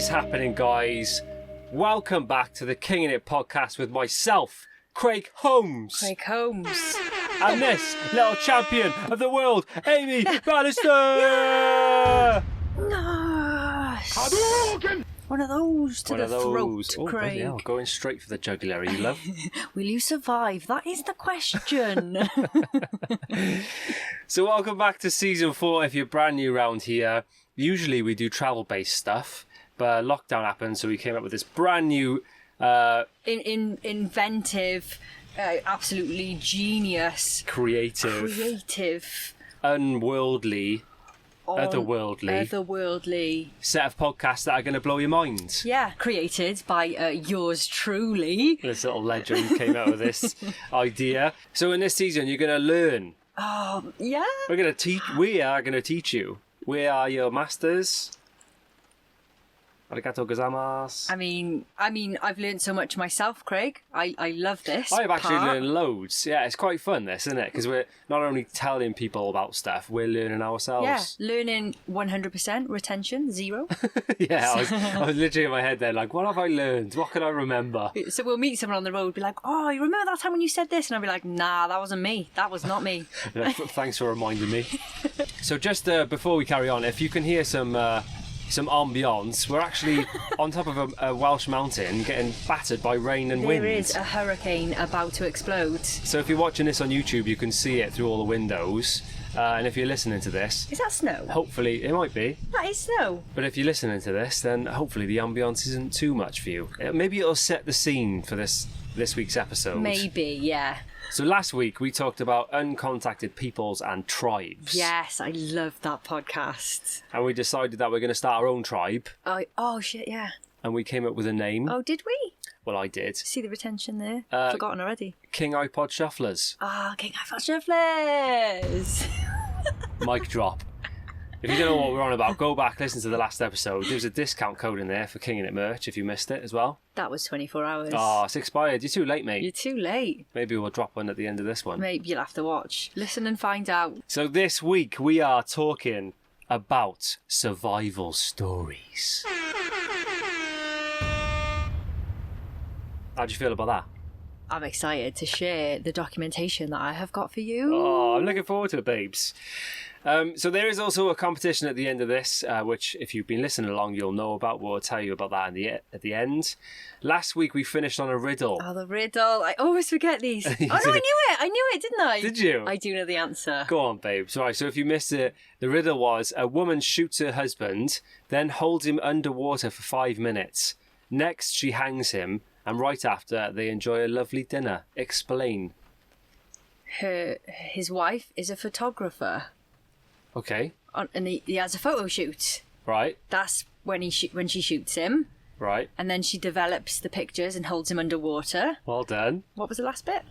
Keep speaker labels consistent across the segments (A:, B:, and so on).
A: is happening, guys? Welcome back to the King in It podcast with myself, Craig Holmes. And this little champion of the world, Amy Bannister.
B: Nice. One of those to the throat, Craig.
A: Yeah, going straight for the jugular, you love.
B: Will you survive? That is the question.
A: So welcome back to season 4 if you're brand new around here. Usually we do travel-based stuff, but lockdown happened, so we came up with this brand new...
B: inventive, absolutely genius... Creative...
A: Unworldly...
B: Otherworldly
A: set of podcasts that are going to blow your mind.
B: Yeah, created by yours truly.
A: This little legend came out of this idea. So in this season, you're going to learn.
B: Oh, yeah.
A: We are going to teach you. We are your masters. Arigato gozaimasu.
B: I mean, I've learned so much myself, Craig. I love this.
A: I've actually learned loads. Yeah, it's quite fun, this, isn't it? Because we're not only telling people about stuff, we're learning ourselves.
B: Yeah, learning 100%, retention 0.
A: Yeah, I was literally in my head there, like, what have I learned? What can I remember?
B: So we'll meet someone on the road, be like, oh, you remember that time when you said this? And I'll be like, nah, that wasn't me. That was not me.
A: Thanks for reminding me. So just before we carry on, if you can hear some ambience, we're actually on top of a Welsh mountain getting battered by rain and wind.
B: There is a hurricane about to explode.
A: So if you're watching this on YouTube, you can see it through all the windows. And if you're listening to this...
B: Is that snow?
A: Hopefully, it might be.
B: That is snow.
A: But if you're listening to this, then hopefully the ambience isn't too much for you. Maybe it'll set the scene for this week's episode.
B: Maybe, yeah.
A: So last week we talked about uncontacted peoples and tribes.
B: Yes, I love that podcast.
A: And we decided that we're going to start our own tribe.
B: Oh shit, yeah.
A: And we came up with a name.
B: Oh, did we?
A: Well, I did.
B: See the retention there? Forgotten already.
A: King iPod Shufflers.
B: King iPod Shufflers.
A: Mic drop. If you don't know what we're on about, go back, listen to the last episode. There's a discount code in there for King in It merch if you missed it as well.
B: That was 24 hours.
A: Oh, it's expired. You're too late, mate.
B: You're too late.
A: Maybe we'll drop one at the end of this one.
B: Maybe you'll have to watch. Listen and find out.
A: So this week we are talking about survival stories. How do you feel about that?
B: I'm excited to share the documentation that I have got for you.
A: Oh, I'm looking forward to it, babes. So there is also a competition at the end of this, which if you've been listening along, you'll know about. We'll tell you about that at the end. Last week we finished on a riddle.
B: Oh, the riddle. I always forget these. Oh, no, I knew it, didn't I?
A: Did you?
B: I do know the answer.
A: Go on, babes. Right, so if you missed it, the riddle was a woman shoots her husband, then holds him underwater for 5 minutes. Next, she hangs him, and right after, they enjoy a lovely dinner. Explain.
B: His wife is a photographer.
A: Okay.
B: And he has a photo shoot.
A: Right.
B: That's when when she shoots him.
A: Right.
B: And then she develops the pictures and holds him underwater.
A: Well done.
B: What was the last bit?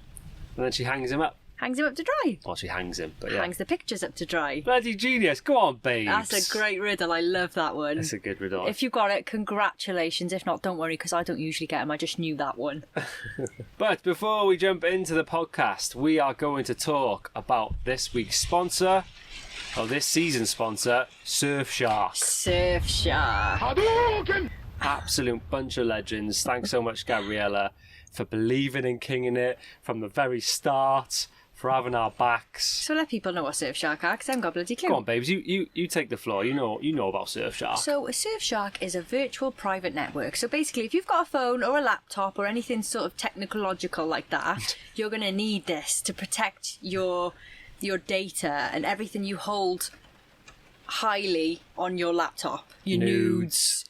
A: And then she hangs him up.
B: Hangs him up to dry.
A: Well, she hangs him, but yeah.
B: Hangs the pictures up to dry.
A: Bloody genius. Go on, babes.
B: That's a great riddle. I love that one.
A: That's a good riddle.
B: If you got it, congratulations. If not, don't worry, because I don't usually get them. I just knew that one.
A: But before we jump into the podcast, we are going to talk about this week's sponsor, or this season's sponsor, Surfshark.
B: Surfshark.
A: Hadouken! Absolute bunch of legends. Thanks so much, Gabriella, for believing in King in It from the very start, for having our backs.
B: So let people know what Surfshark are, because I haven't got a bloody clue.
A: Go on, babes. You take the floor. You know about Surfshark.
B: So a Surfshark is a virtual private network. So basically, if you've got a phone or a laptop or anything sort of technological like that, you're going to need this to protect your data and everything you hold highly on your laptop. Your nudes.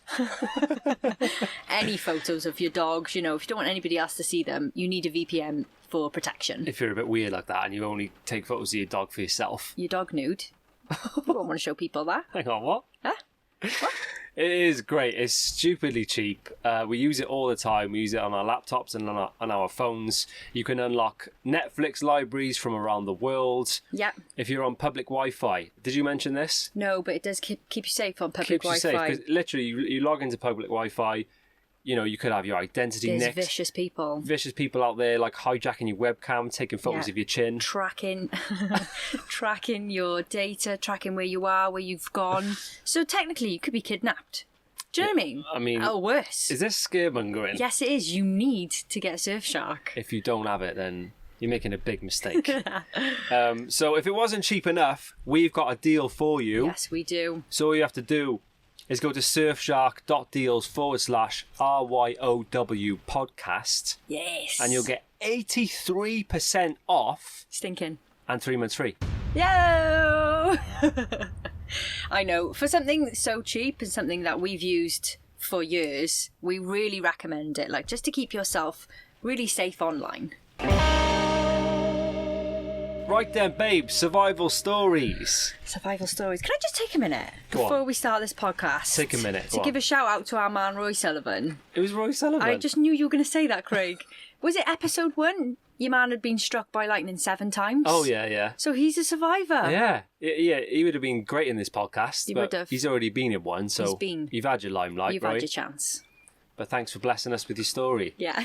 B: Any photos of your dogs, if you don't want anybody else to see them, you need a VPN for protection.
A: If you're a bit weird like that and you only take photos of your dog for yourself.
B: Your dog nude. You won't want to show people that.
A: Hang on, what?
B: Huh? What?
A: It is great. It's stupidly cheap. We use it all the time. We use it on our laptops and on our phones. You can unlock Netflix libraries from around the world.
B: Yep.
A: If you're on public Wi-Fi. Did you mention this?
B: No, but it does keep you safe on public Wi-Fi.
A: Keeps you safe, because literally you log into public Wi-Fi. You could have your identity nicked.
B: There's vicious people.
A: Vicious people out there, like hijacking your webcam, taking photos of your chin.
B: Tracking your data, tracking where you are, where you've gone. So technically you could be kidnapped. Do you know what I mean?
A: I mean...
B: Or worse.
A: Is this scaremongering?
B: Yes, it is. You need to get a Surfshark.
A: If you don't have it, then you're making a big mistake. So if it wasn't cheap enough, we've got a deal for you.
B: Yes, we do.
A: So all you have to do is go to surfshark.deals/RYOW podcast.
B: Yes.
A: And you'll get 83% off.
B: Stinking.
A: And 3 months free.
B: Yo! I know. For something so cheap and something that we've used for years, we really recommend it. Like, just to keep yourself really safe online.
A: Right then, babe. Survival stories.
B: Survival stories. Can I just take a minute
A: Go on.
B: before we start this podcast?
A: Take a minute.
B: To give a shout out to our man Roy Sullivan.
A: It was Roy Sullivan.
B: I just knew you were going to say that, Craig. Was it episode 1? Your man had been struck by lightning 7 times.
A: Oh, yeah.
B: So he's a survivor.
A: Yeah, he would have been great in this podcast.
B: He
A: but
B: would have.
A: He's already been in one, so you've had your limelight,
B: You've
A: Roy.
B: had your chance.
A: But thanks for blessing us with your story.
B: Yeah.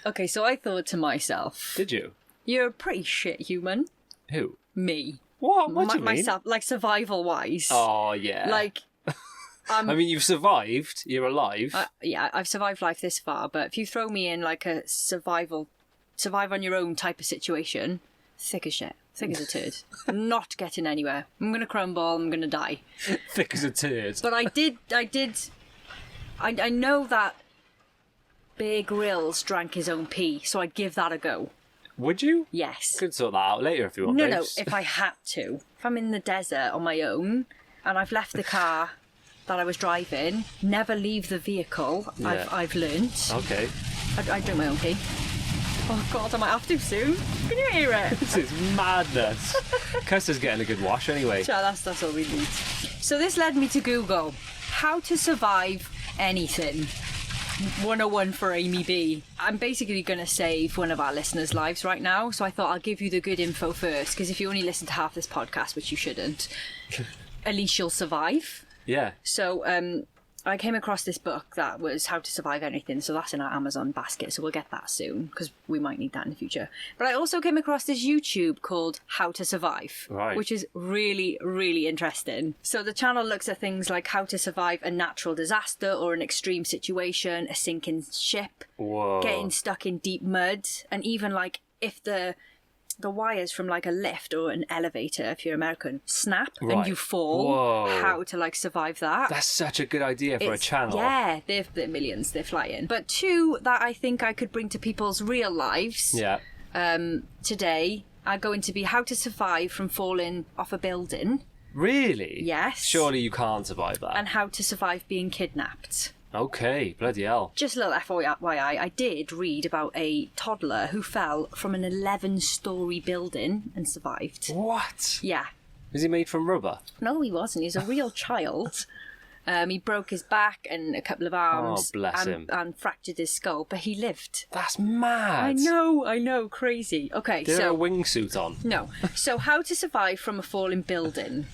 B: Okay, so I thought to myself...
A: Did you?
B: You're a pretty shit human.
A: Who?
B: Me.
A: What? What do you mean?
B: Myself, like survival-wise.
A: Oh, yeah.
B: Like...
A: I mean, you've survived. You're alive.
B: Yeah, I've survived life this far, but if you throw me in like a survive on your own type of situation, thick as shit. Thick as a turd. I'm not getting anywhere. I'm going to crumble. I'm going to die.
A: Thick as a turd.
B: But I know that Bear Grylls drank his own pee, so I'd give that a go.
A: Would you?
B: Yes.
A: Could sort that out later if you want.
B: No,
A: babes.
B: if I had to. If I'm in the desert on my own and I've left the car that I was driving, never leave the vehicle.
A: Yeah.
B: I've learnt.
A: Okay.
B: I drink my own pee. Oh God, I might have to soon. Can you hear it?
A: This is madness. Custer's getting a good wash anyway.
B: So that's all we need. So this led me to Google how to survive anything. 101 for Amy B. I'm basically going to save one of our listeners' lives right now, so I thought I'll give you the good info first, because if you only listen to half this podcast, which you shouldn't, at least you'll survive.
A: Yeah.
B: So I came across this book that was How to Survive Anything, so that's in our Amazon basket, so we'll get that soon, because we might need that in the future. But I also came across this YouTube called How to Survive,
A: right,
B: which is really, really interesting. So the channel looks at things like how to survive a natural disaster or an extreme situation, a sinking ship,
A: Whoa.
B: getting stuck in deep mud, and even like if the wires from like a lift or an elevator, if you're American, snap and you fall.
A: Whoa.
B: How to like survive that.
A: That's such a good idea for a channel.
B: Yeah, they're millions, they're flying. But 2 that I think I could bring to people's real lives today are going to be how to survive from falling off a building.
A: Really?
B: Yes.
A: Surely you can't survive that.
B: And how to survive being kidnapped.
A: Okay, bloody hell.
B: Just a little FYI, I did read about a toddler who fell from an 11-storey building and survived.
A: What?
B: Yeah.
A: Is he made from rubber?
B: No, he wasn't. He's a real child. He broke his back and a couple of arms.
A: Oh, bless him.
B: And fractured his skull, but he lived.
A: That's mad.
B: I know, crazy. Okay,
A: Did he have a wingsuit on?
B: No. So how to survive from a falling building.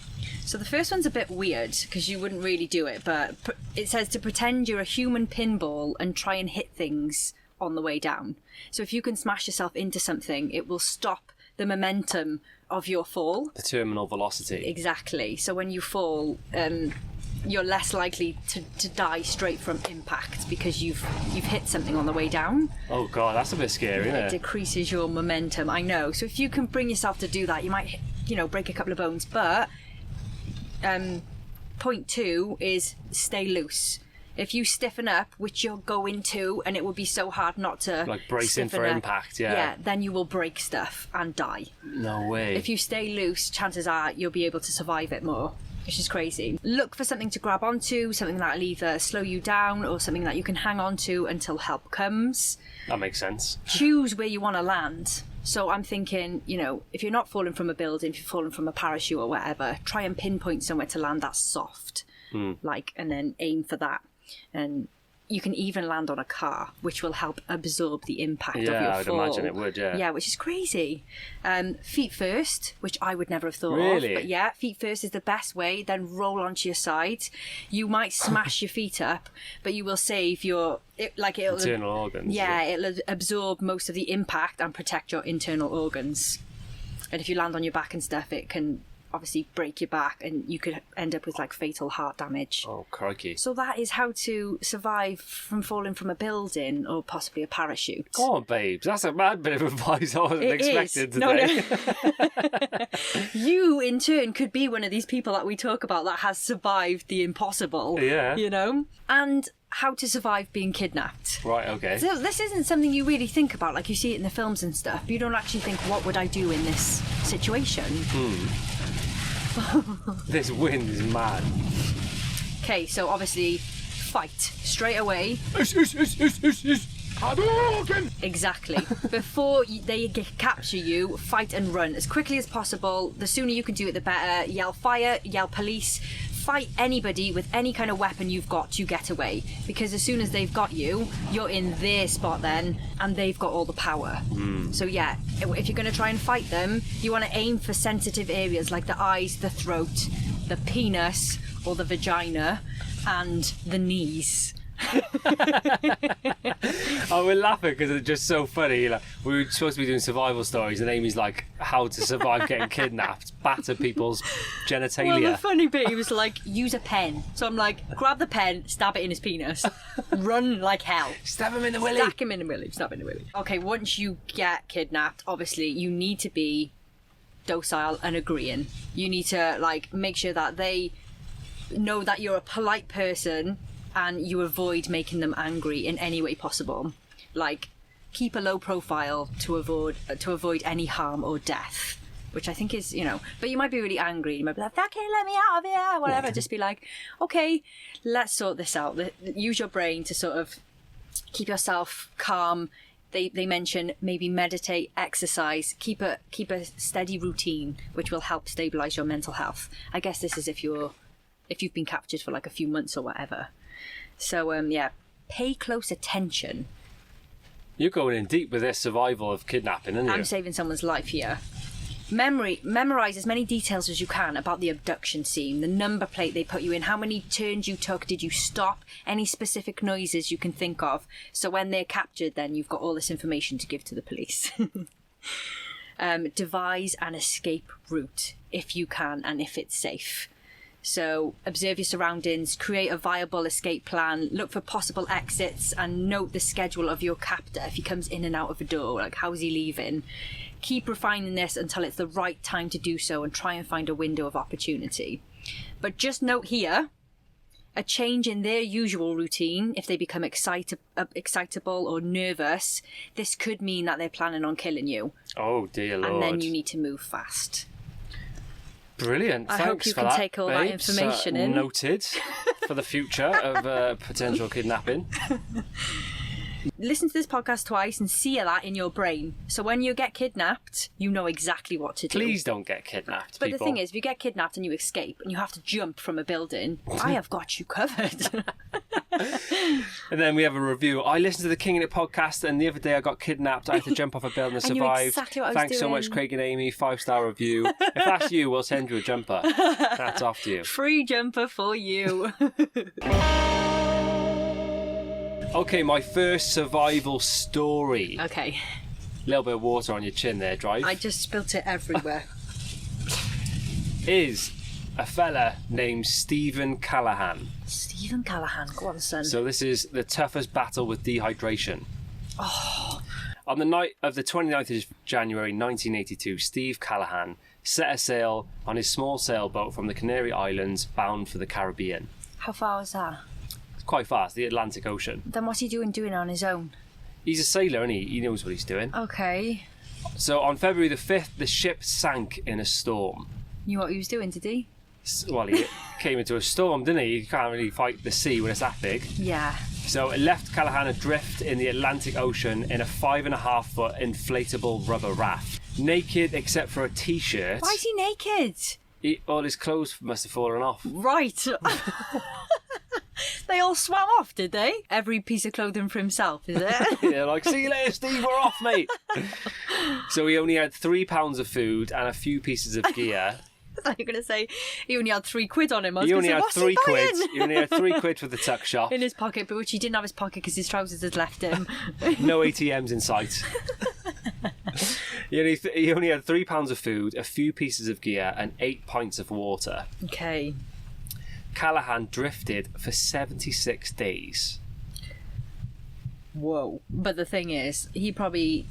B: So the first one's a bit weird because you wouldn't really do it, but it says to pretend you're a human pinball and try and hit things on the way down. So if you can smash yourself into something, it will stop the momentum of your fall.
A: The terminal velocity.
B: Exactly. So when you fall, you're less likely to die straight from impact because you've hit something on the way down.
A: Oh God, that's a bit scary, isn't
B: It
A: it?
B: decreases your momentum. I know. So if you can bring yourself to do that, you might, break a couple of bones. But point 2 is stay loose. If you stiffen up, which you're going to, and it will be so hard not to
A: like bracing for
B: up,
A: impact, yeah.
B: Yeah, then you will break stuff and die.
A: No way.
B: If you stay loose, chances are you'll be able to survive it more, which is crazy. Look for something to grab onto, something that'll either slow you down or something that you can hang on to until help comes.
A: That makes sense.
B: Choose where you want to land. So I'm thinking, if you're not falling from a building, if you're falling from a parachute or whatever, try and pinpoint somewhere to land that's soft, and then aim for that. And you can even land on a car, which will help absorb the impact of your fall.
A: Yeah, I would imagine it would, yeah.
B: Yeah, which is crazy. Feet first, which I would never have thought
A: Really?
B: of. But yeah, feet first is the best way. Then roll onto your side. You might smash your feet up, but you will save it'll
A: internal organs.
B: Yeah, it'll absorb most of the impact and protect your internal organs. And if you land on your back and stuff, it can obviously break your back and you could end up with like fatal heart damage.
A: Oh, crikey.
B: So that is how to survive from falling from a building or possibly a parachute.
A: Go on, babes. That's a mad bit of advice I wasn't expecting today.
B: No. You, in turn, could be one of these people that we talk about that has survived the impossible.
A: Yeah.
B: You know? And how to survive being kidnapped.
A: Right, okay.
B: So this isn't something you really think about, like you see it in the films and stuff. You don't actually think, what would I do in this situation?
A: This wind is mad.
B: Okay, so obviously, fight straight away. Exactly. Before they capture you, fight and run as quickly as possible. The sooner you can do it, the better. Yell fire, yell police. Fight anybody with any kind of weapon you've got to get away. Because as soon as they've got you, you're in their spot then, and they've got all the power. So yeah, if you're going to try and fight them, you want to aim for sensitive areas like the eyes, the throat, the penis or the vagina, and the knees.
A: Oh, we're laughing because it's just so funny. Like, we were supposed to be doing survival stories, and Amy's like, how to survive getting kidnapped, batter people's genitalia.
B: Well, the funny bit, he was like, use a pen. So I'm like, grab the pen, stab it in his penis, run like hell.
A: Stab him in the willy.
B: Stack him in the willy, stab him in the willy. Okay, once you get kidnapped, obviously, you need to be docile and agreeing. You need to, like, make sure that they know that you're a polite person and you avoid making them angry in any way possible. Like, keep a low profile to avoid any harm or death, which I think is, you know, but you might be really angry. You might be like, fucking let me out of here, whatever. Just be like, okay, let's sort this out. Use your brain to sort of keep yourself calm. They mention maybe meditate, exercise, keep a steady routine, which will help stabilize your mental health. I guess this is if you've been captured for like a few months or whatever. So, yeah, pay close attention.
A: You're going in deep with this survival of kidnapping, aren't you?
B: I'm saving someone's life here. Memorize as many details as you can about the abduction scene, the number plate they put you in, how many turns you took, did you stop, any specific noises you can think of. So when they're captured, then you've got all this information to give to the police. Devise an escape route if you can and if it's safe. So observe your surroundings, create a viable escape plan, look for possible exits and note the schedule of your captor if he comes in and out of a door, like how's he leaving. Keep refining this until it's the right time to do so and try and find a window of opportunity. But just note here, a change in their usual routine, if they become excitable or nervous, this could mean that they're planning on killing you.
A: Oh dear Lord.
B: And then you need to move fast.
A: Brilliant.
B: I hope you
A: for
B: can
A: that,
B: take all that
A: babes.
B: information in.
A: Noted for the future of potential kidnapping.
B: Listen to this podcast twice and seal that in your brain. So when you get kidnapped, you know exactly what to do.
A: Please don't get kidnapped,
B: But
A: people.
B: the thing is, if you get kidnapped and you escape and you have to jump from a building, I have got you covered.
A: And then we have a review. I listened to the King in It podcast, and the other day I got kidnapped. I had to jump off a building and
B: I knew
A: survive.
B: exactly what I was
A: Thanks so
B: doing.
A: much, Craig and Amy. 5-star review. If that's you, we'll send you a jumper. That's off to you.
B: Free jumper for you.
A: Okay, my first survival story.
B: Okay.
A: A little bit of water on your chin there, Drive.
B: I just spilt it everywhere.
A: Is a fella named Stephen Callahan.
B: Stephen Callahan, go on, son.
A: So this is the toughest battle with dehydration.
B: Oh.
A: On the night of the 29th of January 1982, Steve Callahan set a sail on his small sailboat from the Canary Islands bound for the Caribbean.
B: How far was that?
A: It's quite fast, the Atlantic Ocean.
B: Then what's he doing on his own?
A: He's a sailor, and he knows what he's doing.
B: Okay.
A: So on February the 5th, the ship sank in a storm.
B: Knew what he was doing, did he?
A: Well, he came into a storm, didn't he? You can't really fight the sea when it's that big.
B: Yeah.
A: So it left Callahan adrift in the Atlantic Ocean in a 5.5-foot inflatable rubber raft. Naked except for a t-shirt.
B: Why is he naked?
A: All his clothes must have fallen off.
B: Right. They all swam off, did they? Every piece of clothing for himself, is it?
A: Yeah, like, see you later, Steve, we're off, mate. So he only had 3 pounds of food and a few pieces of gear.
B: I thought you were going to say he only had £3 on him.
A: He only had 3 quid.
B: Buying?
A: He only had 3 quid for the tuck shop.
B: In his pocket, but which he didn't have his pocket because his trousers had left him.
A: No ATMs in sight. He only had 3 pounds of food, a few pieces of gear, and 8 pints of water.
B: Okay.
A: Callahan drifted for 76 days.
B: Whoa. But the thing is, he probably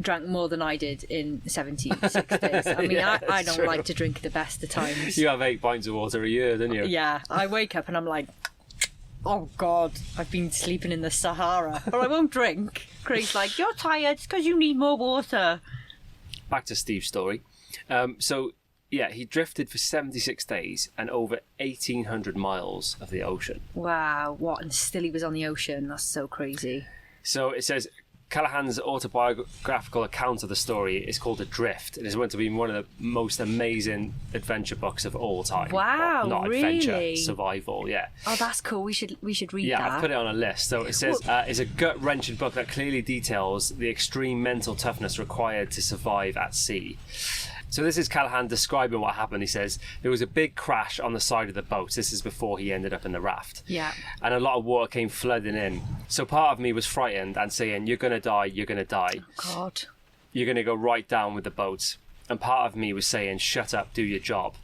B: drank more than I did in 76 days. I mean,
A: Yeah,
B: I
A: that's
B: don't
A: true.
B: like to drink the best of times.
A: You have 8 pints of water a year, don't you?
B: Yeah, I wake up and I'm like, oh God, I've been sleeping in the Sahara. Or I won't drink. Craig's like, you're tired, it's because you need more water.
A: Back to Steve's story. He drifted for 76 days and over 1,800 miles of the ocean.
B: Wow, what? And still he was on the ocean. That's so crazy.
A: So it says Callahan's autobiographical account of the story is called Adrift. It is meant to be one of the most amazing adventure books of all time.
B: Wow,
A: Well, not adventure,
B: really?
A: survival, yeah.
B: Oh, that's cool. We should read
A: Yeah,
B: that.
A: I've put it on a list. So it says it's a gut-wrenching book that clearly details the extreme mental toughness required to survive at sea. So this is Callahan describing what happened. He says, there was a big crash on the side of the boat. This is before he ended up in the raft.
B: Yeah.
A: And a lot of water came flooding in. So part of me was frightened and saying, you're going to die, you're going to die.
B: Oh, God.
A: You're going to go right down with the boat. And part of me was saying, shut up, do your job.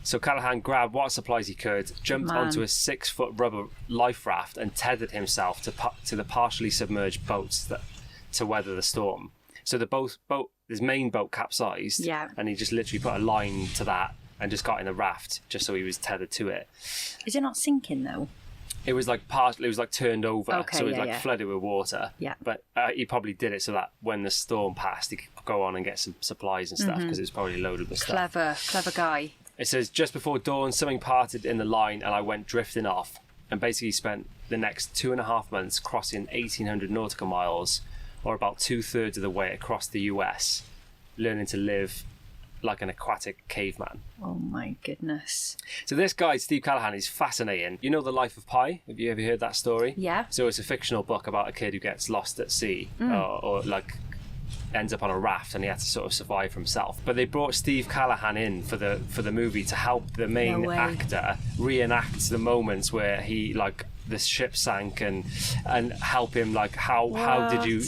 A: So Callahan grabbed what supplies he could, jumped onto a 6-foot rubber life raft and tethered himself to the partially submerged boats to weather the storm. So his main boat capsized, and he just literally put a line to that and just got in the raft just so he was tethered to it.
B: Is it not sinking though?
A: It was like turned over,
B: Okay,
A: so it was
B: yeah.
A: flooded with water.
B: Yeah.
A: But he probably did it so that when the storm passed, he could go on and get some supplies and stuff because it was probably loaded with stuff.
B: Clever guy.
A: It says, just before dawn, something parted in the line and I went drifting off and basically spent the next 2.5 months crossing 1,800 nautical miles, or about 2/3 of the way across the US, learning to live like an aquatic caveman.
B: Oh my goodness.
A: So this guy, Steve Callahan, is fascinating. You know The Life of Pi? Have you ever heard that story?
B: Yeah.
A: So it's a fictional book about a kid who gets lost at sea or ends up on a raft and he had to sort of survive himself. But they brought Steve Callahan in for the movie to help the main actor reenact the moments where he the ship sank and help him how did you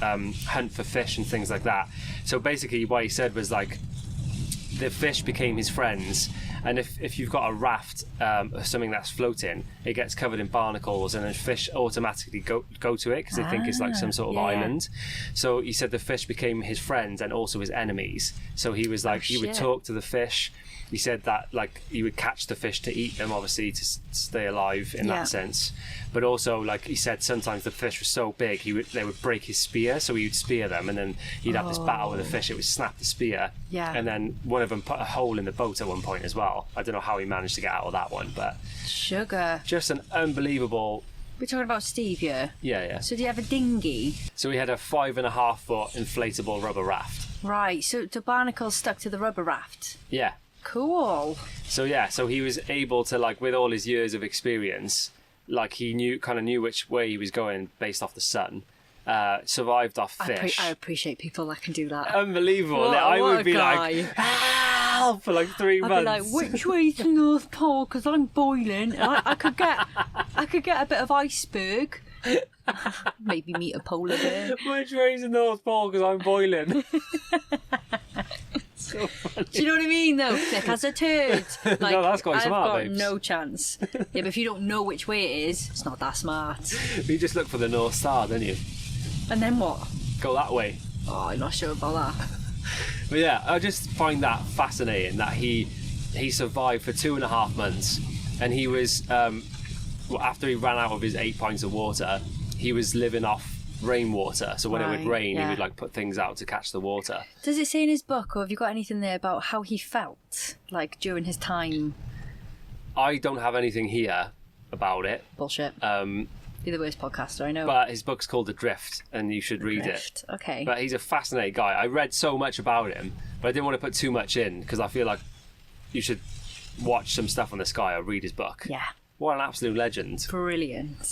A: hunt for fish and things like that. So basically what he said was the fish became his friends, and if you've got a raft or something that's floating, it gets covered in barnacles and then fish automatically go to it because they think it's like some sort of island. So he said the fish became his friends and also his enemies. So he was he would talk to the fish. He said that he would catch the fish to eat them, obviously to stay alive in that sense. But also he said sometimes the fish was so big they would break his spear, so he would spear them, and then he'd have this battle with the fish. It would snap the spear, and then one of them put a hole in the boat at one point as well. I don't know how he managed to get out of that one, but
B: sugar.
A: Just an unbelievable.
B: We're talking about Steve here.
A: Yeah.
B: So do you have a dinghy?
A: So he had a 5.5-foot inflatable rubber raft.
B: Right. So the barnacles stuck to the rubber raft.
A: Yeah.
B: Cool.
A: So he was able to with all his years of experience, he knew which way he was going based off the sun. Survived off fish.
B: I appreciate people that can do that.
A: Unbelievable.
B: What
A: I would
B: a
A: be
B: guy.
A: help for 3 months.
B: I'd be which way's the North Pole? Because I'm boiling. And I could get a bit of iceberg. Maybe meet a polar bear.
A: Which way's the North Pole? Because I'm boiling. So funny.
B: Do you know what I mean though? Thick as a turd.
A: No, that's quite smart,
B: I've got
A: babes.
B: no chance. Yeah, but if you don't know which way it is, it's not that smart.
A: You just look for the North Star, don't you?
B: And then what?
A: Go that way.
B: Oh, I'm not sure about that.
A: But yeah, I just find that fascinating that he survived for 2.5 months, and he was after he ran out of his 8 pints of water, he was living off rainwater. So when it would rain, he would put things out to catch the water.
B: Does it say in his book, or have you got anything there about how he felt during his time?
A: I don't have anything here about it.
B: Bullshit. You're the worst podcaster I know.
A: But his book's called Adrift, and you should read it.
B: Okay.
A: But he's a fascinating guy. I read so much about him, but I didn't want to put too much in because I feel like you should watch some stuff on this guy or read his book.
B: Yeah.
A: What an absolute legend.
B: Brilliant.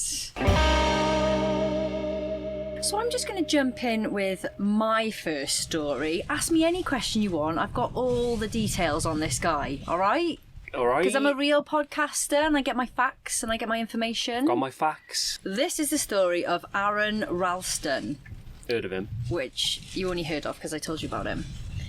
B: So I'm just going to jump in with my first story. Ask me any question you want. I've got all the details on this guy, all right?
A: All right.
B: Because I'm a real podcaster and I get my facts and I get my information.
A: Got my facts.
B: This is the story of Aaronlston.
A: Heard of him.
B: which you only heard of because I told you about him.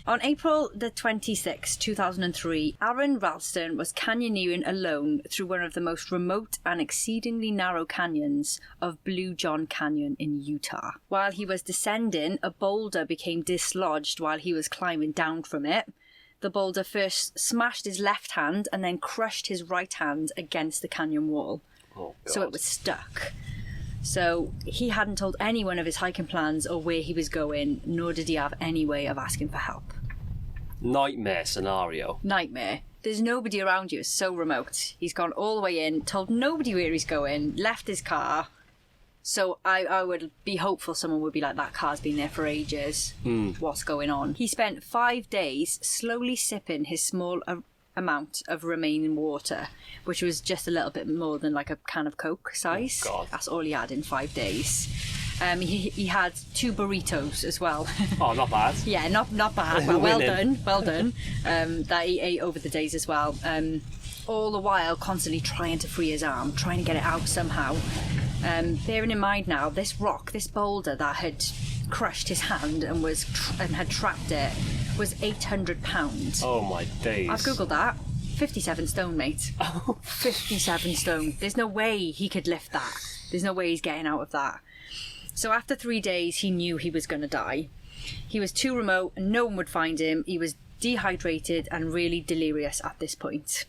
B: On April the 26th, 2003, Aaronlston was canyoneering alone through one of the most remote and exceedingly narrow canyons of Blue John Canyon in Utah. While he was descending, a boulder became dislodged while he was climbing down from it. The boulder first smashed his left hand and then crushed his right hand against the canyon wall.
A: Oh, God.
B: So it was stuck. So he hadn't told anyone of his hiking plans or where he was going, nor did he have any way of asking for help.
A: Nightmare scenario.
B: Nightmare. There's nobody around you. It's so remote. He's gone all the way in, told nobody where he's going, left his car. So I would be hopeful someone would be like, that car's been there for ages. What's going on? He spent 5 days slowly sipping his small amount of remaining water, which was just a little bit more than like a can of Coke size.
A: Oh, God.
B: That's all he had in 5 days. He had 2 burritos as well.
A: Oh, not bad.
B: Yeah, not bad. Well done. That he ate over the days as well. All the while constantly trying to free his arm, trying to get it out somehow. Bearing in mind now, this boulder that had crushed his hand and had trapped it was 800 pounds.
A: Oh my days.
B: I've googled that. 57 stone, mate. 57 stone. There's no way he could lift that. There's no way he's getting out of that. So after 3 days, he knew he was going to die. He was too remote and no one would find him. He was dehydrated and really delirious at this point.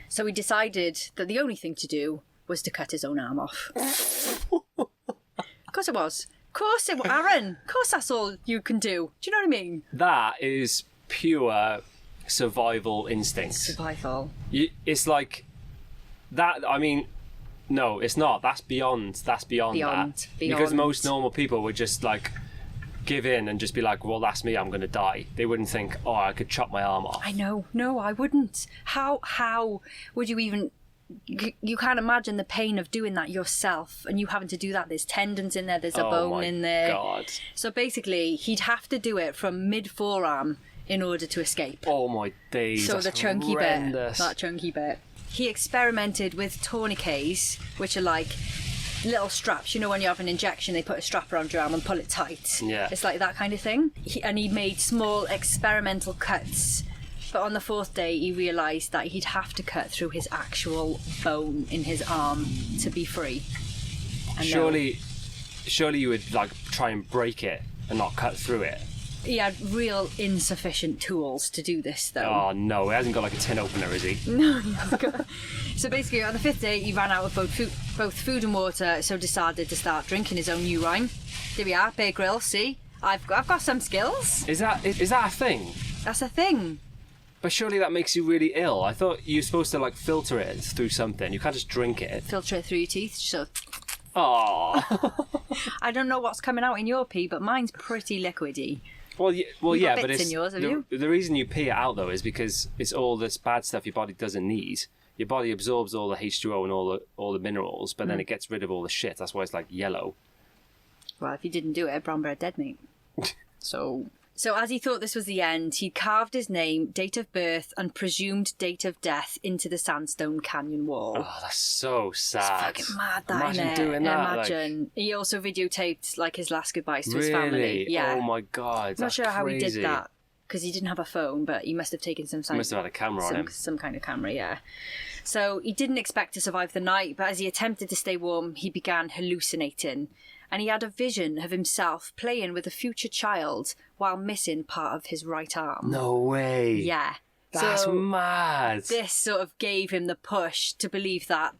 B: So he decided that the only thing to do was to cut his own arm off. Of course it was. Of course it was, Aaron. Of course that's all you can do. Do you know what I mean?
A: That is pure survival instinct.
B: Survival.
A: It's like that. I mean, no, it's not. That's beyond that. Because most normal people would just like give in and just be like, well, that's me, I'm going to die. They wouldn't think, oh, I could chop my arm off.
B: I know. No, I wouldn't. How would you even... You can't imagine the pain of doing that yourself and you having to do that. There's tendons in there, there's a bone in there.
A: God.
B: So basically, he'd have to do it from mid-forearm in order to escape.
A: Oh my days.
B: So
A: that's
B: the chunky
A: horrendous.
B: bit, that chunky bit. He experimented with tourniquets, which are like little straps. You know, when you have an injection, they put a strap around your arm and pull it tight.
A: Yeah.
B: It's like that kind of thing. He made small experimental cuts. But on the 4th day, he realised that he'd have to cut through his actual bone in his arm to be free. And
A: surely you would like try and break it and not cut through it.
B: He had real insufficient tools to do this, though.
A: Oh no, he hasn't got like a tin opener, is he?
B: No, he hasn't got. So basically, on the 5th day, he ran out of both food and water, so decided to start drinking his own urine. There we are, Bear Grylls. See, I've got some skills.
A: Is that a thing?
B: That's a thing.
A: But surely that makes you really ill. I thought you were supposed to like filter it through something. You can't just drink it.
B: Filter it through your teeth. So.
A: Oh.
B: I don't know what's coming out in your pee, but mine's pretty liquidy.
A: Well, yeah,
B: got
A: but
B: bits
A: it's
B: in yours, have you?
A: The reason you pee it out though is because it's all this bad stuff your body doesn't need. Your body absorbs all the H2O and all the minerals, but then it gets rid of all the shit. That's why it's like yellow.
B: Well, if you didn't do it, brown bread dead, mate. So as he thought this was the end, he carved his name, date of birth, and presumed date of death into the sandstone canyon wall.
A: Oh, that's so sad.
B: It's fucking mad, that,
A: Imagine
B: innit?
A: doing that.
B: Imagine. Like... He also videotaped like his last goodbyes to his
A: really?
B: family. Yeah.
A: Oh my God,
B: I'm not sure how he
A: crazy.
B: did that, because he didn't have a phone, but he must have taken some sign.
A: He must have had a camera on him.
B: Some kind of camera, yeah. So he didn't expect to survive the night, but as he attempted to stay warm, he began hallucinating. And he had a vision of himself playing with a future child while missing part of his right arm.
A: No way.
B: Yeah.
A: That's mad.
B: This sort of gave him the push to believe that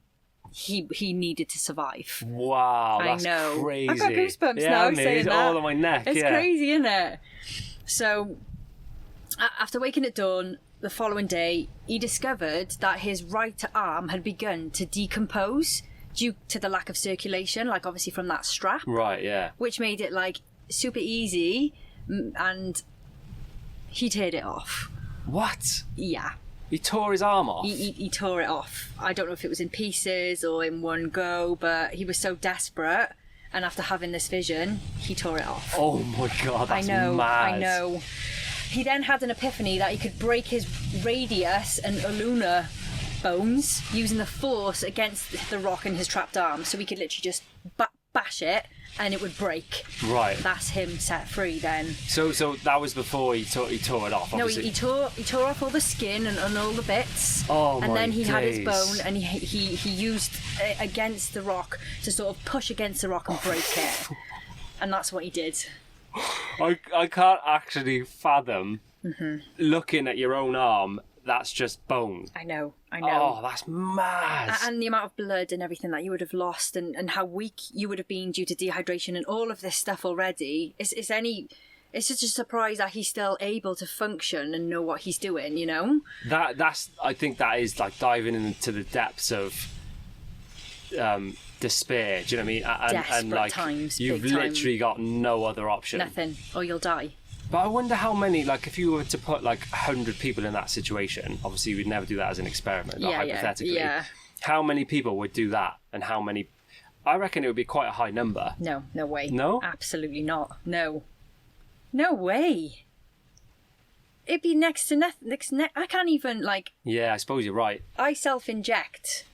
B: he needed to survive.
A: Wow, that's
B: I know.
A: crazy.
B: I've got goosebumps now saying
A: it's
B: that.
A: all on my neck.
B: It's crazy, isn't it? So, after waking at dawn the following day, he discovered that his right arm had begun to decompose due to the lack of circulation, like obviously from that strap.
A: Right, yeah.
B: Which made it like super easy, and he teared it off.
A: What?
B: Yeah.
A: He tore his arm off?
B: He tore it off. I don't know if it was in pieces or in one go, but he was so desperate, and after having this vision, he tore it off.
A: Oh my God, that's mad.
B: I know. He then had an epiphany that he could break his radius and ulnar bones using the force against the rock in his trapped arm, so he could literally just bash it, and it would break.
A: Right.
B: That's him set free then.
A: So that was before he tore it off.
B: No,
A: Obviously.
B: he tore off all the skin and all the bits.
A: Oh,
B: and
A: my
B: then he had his
A: days.
B: bone, and he used it against the rock to sort of push against the rock and break it. And that's what he did.
A: I can't actually fathom
B: Mm-hmm.
A: looking at your own arm. That's just bone.
B: I know.
A: Oh, that's mad.
B: And the amount of blood and everything that you would have lost, and how weak you would have been due to dehydration and all of this stuff already. It's such a surprise that he's still able to function and know what he's doing, you know?
A: I think that is like diving into the depths of despair. Do you know what I mean?
B: Desperate
A: like
B: times,
A: you've
B: big time.
A: literally got no other option.
B: Nothing, or you'll die.
A: But I wonder how many, like, if you were to put like 100 people in that situation, obviously we'd never do that as an experiment, or hypothetically.
B: Yeah.
A: How many people would do that, and how many? I reckon it would be quite a high number.
B: No way.
A: No?
B: Absolutely not. No way. It'd be next to nothing. I can't even, like...
A: Yeah, I suppose you're right.
B: I self-inject,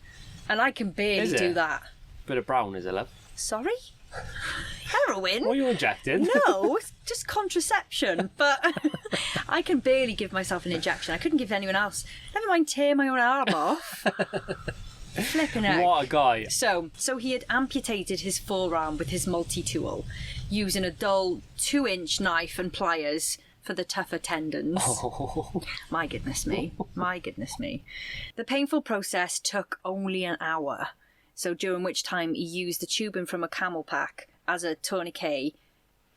B: and I can barely do that.
A: Bit of brown, is it, love?
B: Sorry? Heroin?
A: What are you injecting?
B: No, it's just contraception. But I can barely give myself an injection. I couldn't give anyone else. Never mind tear my own arm off. Flipping heck.
A: What a guy.
B: So he had amputated his forearm with his multi-tool, using a dull 2-inch knife and pliers for the tougher tendons.
A: Oh.
B: My goodness me. The painful process took only an hour. So during which time he used the tubing from a camel pack as a tourniquet,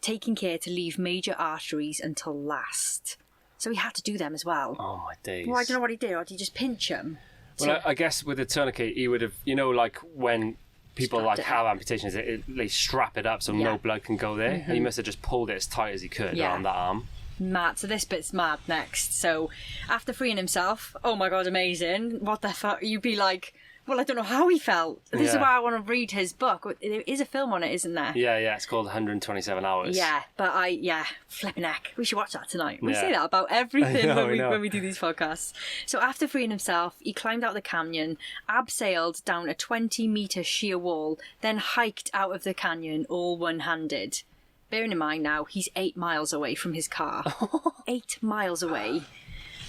B: taking care to leave major arteries until last. So he had to do them as well.
A: Oh, my days.
B: Well, I don't know what he did. Or did he just pinch them?
A: Well, I guess with a tourniquet, he would have, like when people
B: Strapped
A: like
B: it
A: have amputations, they strap it up so no blood can go there.
B: Mm-hmm.
A: And he must have just pulled it as tight as he could around that arm.
B: Mad. So this bit's mad next. So after freeing himself, oh my God, amazing. What the fuck? You'd be like, well, I don't know how he felt. This is why I want to read his book. There is a film on it, isn't there?
A: Yeah, it's called 127 Hours.
B: Yeah, but flipping heck. We should watch that tonight. We say that about everything when we do these podcasts. So after freeing himself, he climbed out the canyon, abseiled down a 20-metre sheer wall, then hiked out of the canyon all one-handed. Bearing in mind now, he's 8 miles away from his car. 8 miles away.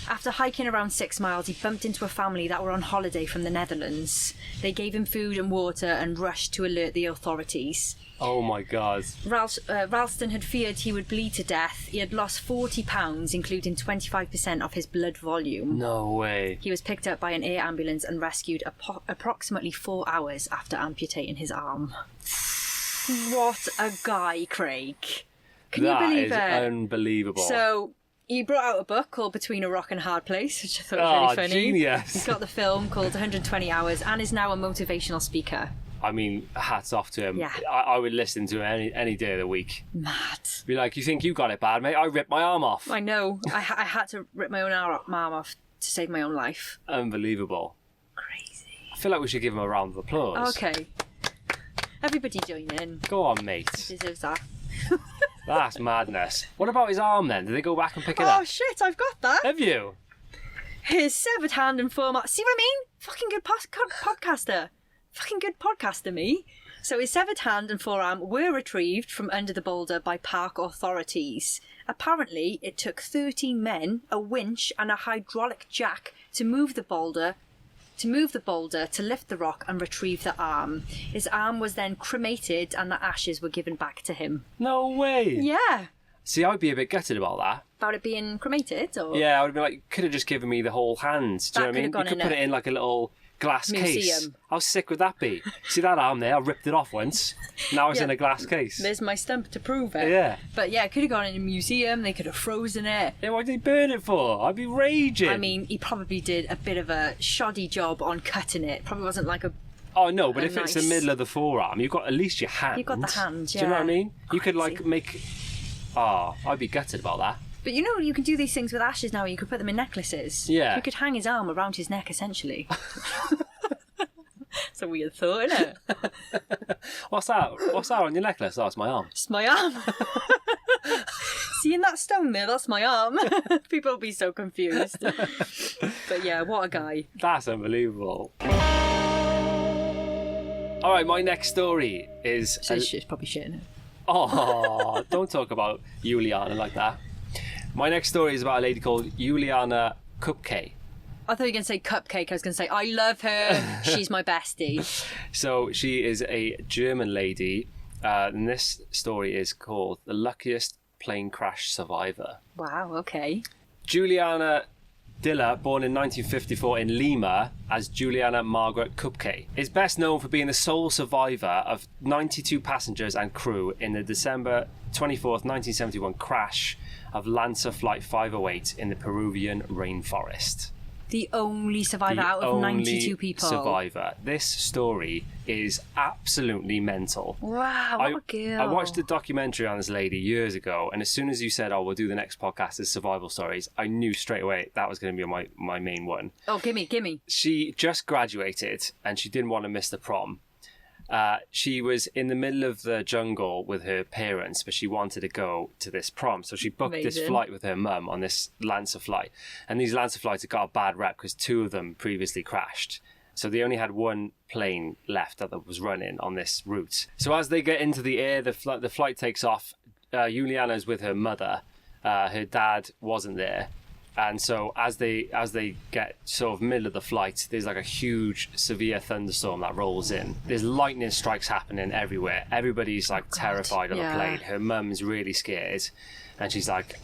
B: After hiking around 6 miles, he bumped into a family that were on holiday from the Netherlands. They gave him food and water and rushed to alert the authorities.
A: Oh my God.
B: Ralston had feared he would bleed to death. He had lost 40 pounds, including 25% of his blood volume.
A: No way.
B: He was picked up by an air ambulance and rescued approximately 4 hours after amputating his arm. What a guy, Craig. Can you believe it?
A: That is unbelievable.
B: So he brought out a book called Between a Rock and a Hard Place, which I thought was really funny.
A: Genius.
B: He's got the film called 120 Hours and is now a motivational speaker.
A: I mean, hats off to him.
B: Yeah.
A: I would listen to him any day of the week.
B: Mad.
A: Be like, you think you got it bad, mate? I ripped my arm off.
B: I know. I had to rip my own arm off to save my own life.
A: Unbelievable.
B: Crazy.
A: I feel like we should give him a round of applause.
B: Okay. Everybody join in.
A: Go on, mate.
B: He deserves that.
A: That's madness. What about his arm then? Did they go back and pick it up?
B: Oh shit, I've got that.
A: Have you?
B: His severed hand and forearm. See what I mean? Fucking good podcaster. Fucking good podcaster, me. So his severed hand and forearm were retrieved from under the boulder by park authorities. Apparently, it took 13 men, a winch and a hydraulic jack to move the boulder, to lift the rock and retrieve the arm. His arm was then cremated and the ashes were given back to him.
A: No way.
B: Yeah.
A: See, I'd be a bit gutted about that.
B: About it being cremated? Or?
A: Yeah, I would be like, could have just given me the whole hand. Do you know what I mean? You could put it in like a little glass case.
B: Museum.
A: How sick would that be? See that arm there? I ripped it off once. Now it's in a glass case.
B: There's my stump to prove it.
A: Yeah.
B: But yeah, it could have gone in a museum. They could have frozen it.
A: Yeah, why did they burn it for? I'd be raging.
B: I mean, he probably did a bit of a shoddy job on cutting it. Probably wasn't like a...
A: Oh no, but if
B: nice.
A: it's the middle of the forearm, you've got at least your hand.
B: You've got the hand, yeah.
A: Do you know what I mean? You could
B: Crazy.
A: like make... Oh, I'd be gutted about that.
B: But you know, you can do these things with ashes now. You could put them in necklaces.
A: Yeah.
B: You could hang his arm around his neck, essentially. It's a weird thought, isn't it?
A: What's that? What's that on your necklace? Oh, it's my arm.
B: It's my arm. Seeing that stone there, that's my arm. People will be so confused. But yeah, what a guy.
A: That's unbelievable. All right, my next story is...
B: So it's probably shitting it.
A: Oh, don't talk about Juliana like that. My next story is about a lady called Juliana Kupke.
B: I thought you were going to say Cupcake. I was going to say, I love her. She's my bestie.
A: So she is a German lady. And this story is called The Luckiest Plane Crash Survivor.
B: Wow, okay.
A: Juliana Diller, born in 1954 in Lima as Juliana Margaret Kupke, is best known for being the sole survivor of 92 passengers and crew in the December 24th, 1971 crash of Lancer Flight 508 in the Peruvian rainforest.
B: The only survivor out of 92 people.
A: Survivor. This story is absolutely mental.
B: Wow, what a girl.
A: I watched a documentary on this lady years ago, and as soon as you said, "Oh, we'll do the next podcast as survival stories," I knew straight away that was going to be my main one.
B: Oh, gimme.
A: She just graduated, and she didn't want to miss the prom. She was in the middle of the jungle with her parents, but she wanted to go to this prom. So she booked this flight with her mum on this Lancer flight. And these Lancer flights have got a bad rep because 2 of them previously crashed. So they only had 1 plane left that was running on this route. So as they get into the air, the flight takes off. Juliana's with her mother. Her dad wasn't there. And so as they get sort of middle of the flight, there's like a huge, severe thunderstorm that rolls in. There's lightning strikes happening everywhere. Everybody's like terrified on the plane. Her mum's really scared. And she's like,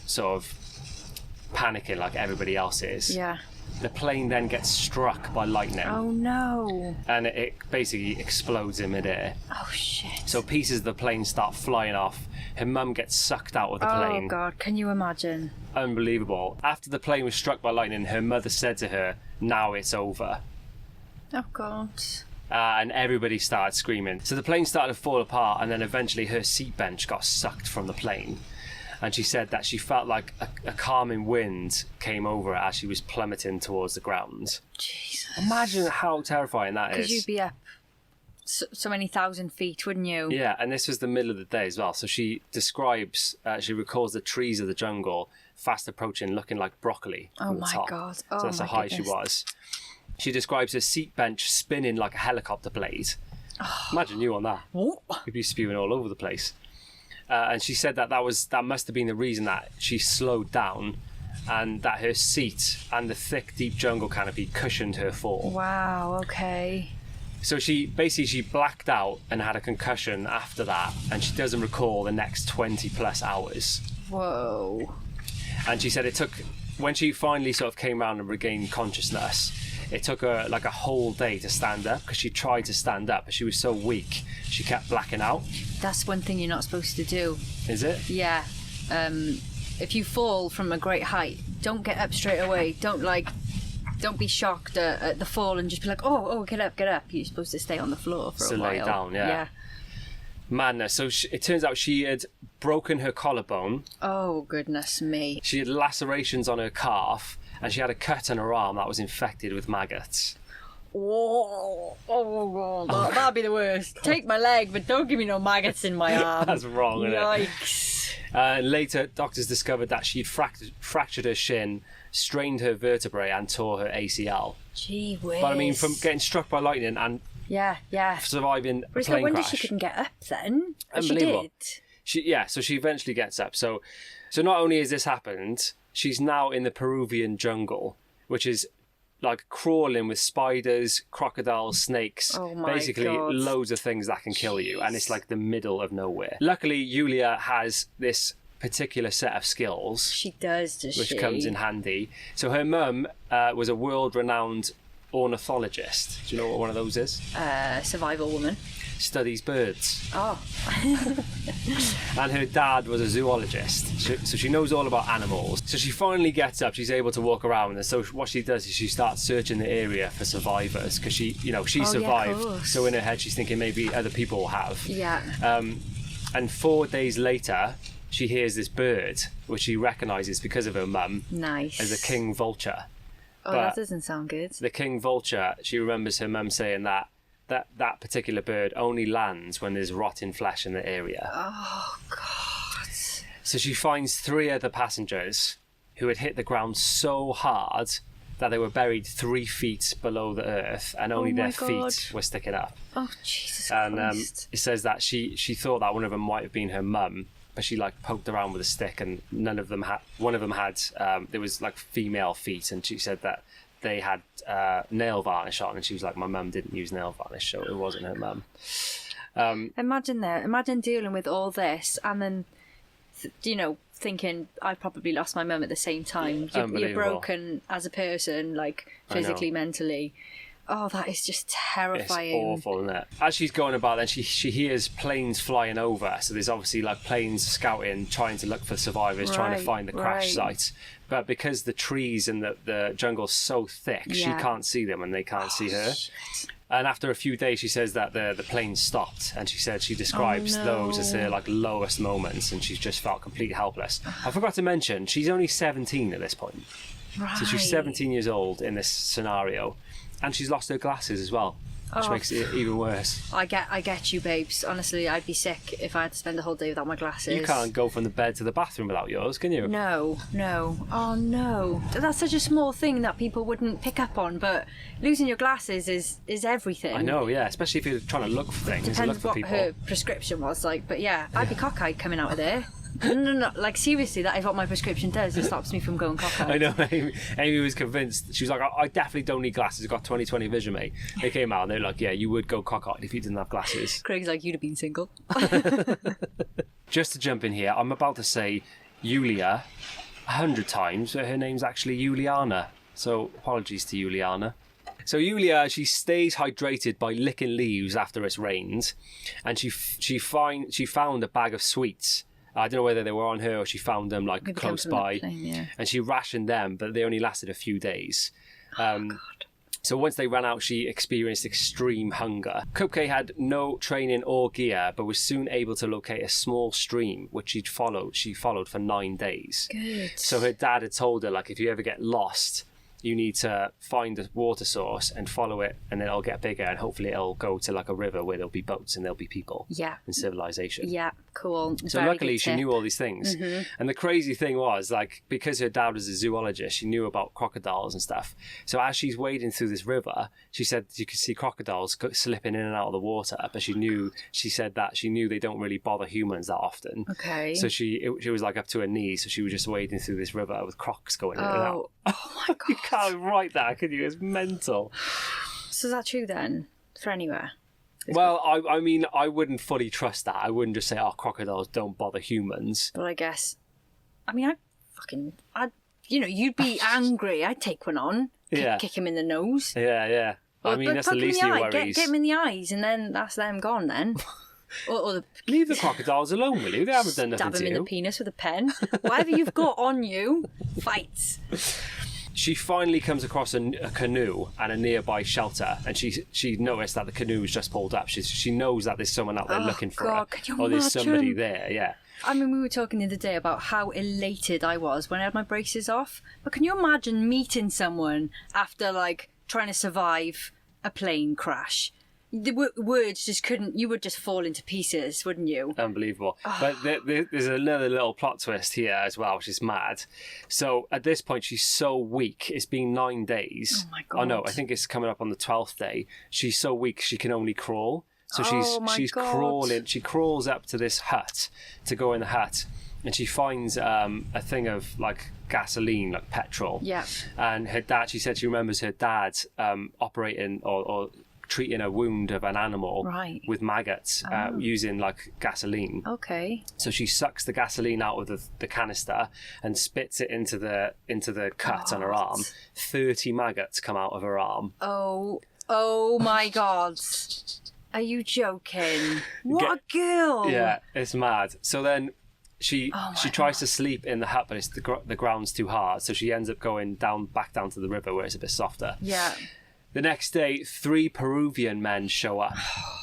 A: sort of panicking like everybody else is.
B: Yeah.
A: The plane then gets struck by lightning.
B: Oh, no.
A: And it basically explodes in midair.
B: Oh, shit.
A: So pieces of the plane start flying off. Her mum gets sucked out of the plane.
B: Oh, God. Can you imagine?
A: Unbelievable. After the plane was struck by lightning, her mother said to her, "Now it's over."
B: Oh, God.
A: And everybody started screaming. So the plane started to fall apart, and then eventually her seat bench got sucked from the plane. And she said that she felt like a calming wind came over her as she was plummeting towards the ground.
B: Jesus.
A: Imagine how terrifying that is.
B: Because you'd be up so many thousand feet, wouldn't you?
A: Yeah, and this was the middle of the day as well. So she describes, she recalls the trees of the jungle fast approaching, looking like broccoli from the top.
B: God.
A: So that's how high she was. She describes her seat bench spinning like a helicopter blade. Imagine you on that. You'd be spewing all over the place. And she said that must have been the reason that she slowed down, and that her seat and the thick, deep jungle canopy cushioned her fall.
B: Wow, okay.
A: So she blacked out and had a concussion after that, and she doesn't recall the next 20 plus hours.
B: Whoa.
A: And she said it took, when she finally sort of came around and regained consciousness, it took her like a whole day to stand up, because she tried to stand up, but she was so weak, she kept blacking out.
B: That's one thing you're not supposed to do.
A: Is it?
B: Yeah. If you fall from a great height, don't get up straight away. Don't be shocked at the fall and just be like, oh, get up. You're supposed to stay on the floor for a while.
A: Lay down, yeah. Madness. So it turns out she had broken her collarbone.
B: Oh, goodness me.
A: She had lacerations on her calf, and she had a cut on her arm that was infected with maggots.
B: Oh, that'd be the worst. Take my leg, but don't give me no maggots in my arm.
A: That's wrong, isn't it?
B: Yikes.
A: Later, doctors discovered that she'd fractured her shin, strained her vertebrae, and tore her ACL.
B: Gee whiz.
A: But I mean, from getting struck by lightning and surviving a plane
B: no wonder
A: crash.
B: she couldn't get up then.
A: Unbelievable.
B: She did.
A: So she eventually gets up. So not only has this happened, she's now in the Peruvian jungle, which is like crawling with spiders, crocodiles, snakes, basically
B: God.
A: Loads of things that can kill you, and it's like the middle of nowhere. Luckily, Julia has this particular set of skills.
B: She does,
A: which comes in handy. So her mum was a world-renowned ornithologist. Do you know what one of those is?
B: Survival woman.
A: Studies birds.
B: Oh.
A: And her dad was a zoologist, so she knows all about animals. So she finally gets up, she's able to walk around, and so what she does is she starts searching the area for survivors, because she survived, so in her head she's thinking maybe other people have.
B: Yeah.
A: And 4 days later, she hears this bird, which she recognises because of her mum.
B: Nice.
A: As a king vulture.
B: Oh, that doesn't sound good.
A: The king vulture, she remembers her mum saying that particular bird only lands when there's rotting flesh in the area.
B: Oh, God.
A: So she finds 3 other passengers who had hit the ground so hard that they were buried 3 feet below the earth, and only their
B: God.
A: feet were sticking up.
B: Oh, Jesus
A: And
B: Christ.
A: it says that she thought that one of them might have been her mum, but she like poked around with a stick, and none of them had. One of them had. There was like female feet, and she said that they had nail varnish on, and she was like, my mum didn't use nail varnish, so it wasn't her mum.
B: Imagine dealing with all this and then, thinking I probably lost my mum at the same time. You're broken as a person, like physically, mentally. Oh, that is just terrifying.
A: It's awful, isn't it? As she's going about, then she hears planes flying over. So there's obviously like planes scouting, trying to look for survivors, trying to find the crash site. But because the trees and the jungle's so thick, she can't see them and they can't see her.
B: Shit.
A: And after a few days, she says that the plane stopped, and she said she describes those as her like lowest moments, and she's just felt completely helpless. I forgot to mention, she's only 17 at this point.
B: Right.
A: So she's 17 years old in this scenario. And she's lost her glasses as well, which makes it even worse.
B: I get you, babes. Honestly, I'd be sick if I had to spend the whole day without my glasses.
A: You can't go from the bed to the bathroom without yours, can you?
B: No. Oh, no. That's such a small thing that people wouldn't pick up on, but losing your glasses is everything.
A: I know, yeah, especially if you're trying to look for things.
B: Depends
A: look for
B: what
A: people.
B: her prescription was like, but yeah, I'd be cockeyed coming out of there. No, like seriously, that is what my prescription does. It stops me from going cockeyed.
A: I know, Amy was convinced. She was like, I definitely don't need glasses. I've got 20/20 vision, mate. They came out and they're like, yeah, you would go cockeyed if you didn't have glasses.
B: Craig's like, you'd have been single.
A: Just to jump in here, I'm about to say Yulia 100 times, but her name's actually Juliana. So apologies to Juliana. So Yulia, she stays hydrated by licking leaves after it's rained, and she found a bag of sweets. I don't know whether they were on her or she found them like
B: Maybe
A: close
B: came from
A: by,
B: that plane, yeah.
A: and she rationed them, but they only lasted a few days.
B: God.
A: So once they ran out, she experienced extreme hunger. Cupcake had no training or gear, but was soon able to locate a small stream, which she followed for 9 days.
B: Good.
A: So her dad had told her, like, if you ever get lost, you need to find a water source and follow it, and then it'll get bigger, and hopefully it'll go to like a river where there'll be boats and there'll be people and civilization.
B: Yeah, cool.
A: So luckily she knew all these things. Mm-hmm. And the crazy thing was, like, because her dad was a zoologist, she knew about crocodiles and stuff. So as she's wading through this river, she said you could see crocodiles slipping in and out of the water, but she said that she knew they don't really bother humans that often.
B: Okay.
A: So she was like up to her knees, so she was just wading through this river with crocs going in and out.
B: Oh my God.
A: You can't write that, could you? It's mental.
B: So is that true then? For anywhere?
A: Well, I mean, I wouldn't fully trust that. I wouldn't just say, oh, crocodiles don't bother humans.
B: But I guess, I mean, you'd be angry. I'd take one on. Kick him in the nose.
A: Yeah. I mean, that's the least of your worries.
B: Get him in the eyes, and then that's them gone then. or
A: Leave the crocodiles alone, will you? They haven't done nothing to you.
B: Stab him in the penis with a pen. Whatever you've got on you, fight.
A: She finally comes across a canoe and a nearby shelter, and she noticed that the canoe was just pulled up. She knows that there's someone out there looking for her, or there's somebody there. Yeah.
B: I mean, we were talking the other day about how elated I was when I had my braces off. But can you imagine meeting someone after like trying to survive a plane crash? The words just couldn't. You would just fall into pieces, wouldn't you?
A: Unbelievable. But there's another little plot twist here as well, which is mad. So at this point, she's so weak. It's been 9 days.
B: Oh my God.
A: Oh no, I think it's coming up on the 12th day. She's so weak she can only crawl. So she's crawling. She crawls up to this hut to go in the hut, and she finds a thing of like gasoline, like petrol.
B: Yeah.
A: And her dad. She said she remembers her dad operating or treating a wound of an animal with maggots using like gasoline.
B: Okay.
A: So she sucks the gasoline out of the canister and spits it into the cut on her arm. 30 maggots come out of her arm.
B: Oh my God. Are you joking? What a girl.
A: Yeah, it's mad. So then she tries to sleep in the hut, but it's the ground's too hard. So she ends up going back down to the river where it's a bit softer.
B: Yeah.
A: The next day, 3 Peruvian men show up.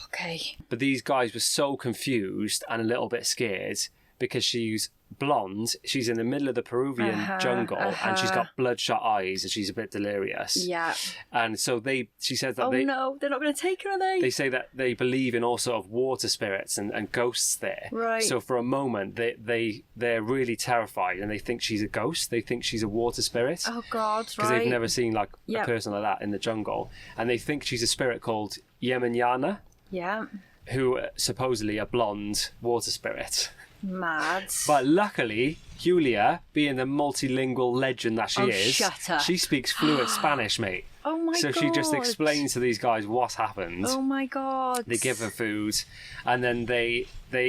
B: Okay.
A: But these guys were so confused and a little bit scared because she's blonde. She's in the middle of the Peruvian jungle, and she's got bloodshot eyes, and she's a bit delirious.
B: Yeah.
A: And so she says that
B: they're not going to take her, are they?
A: They say that they believe in all sort of water spirits and ghosts there.
B: Right.
A: So for a moment, they're really terrified, and they think she's a ghost. They think she's a water spirit.
B: Oh God!
A: Because they've never seen like a person like that in the jungle, and they think she's a spirit called Yemanyana.
B: Yeah.
A: Who supposedly a blonde water spirit.
B: Mad.
A: But luckily, Julia, being the multilingual legend that she is,
B: shut up.
A: she speaks fluent Spanish, mate.
B: Oh my God.
A: So she just explains to these guys what's happened.
B: Oh my God.
A: They give her food, and then they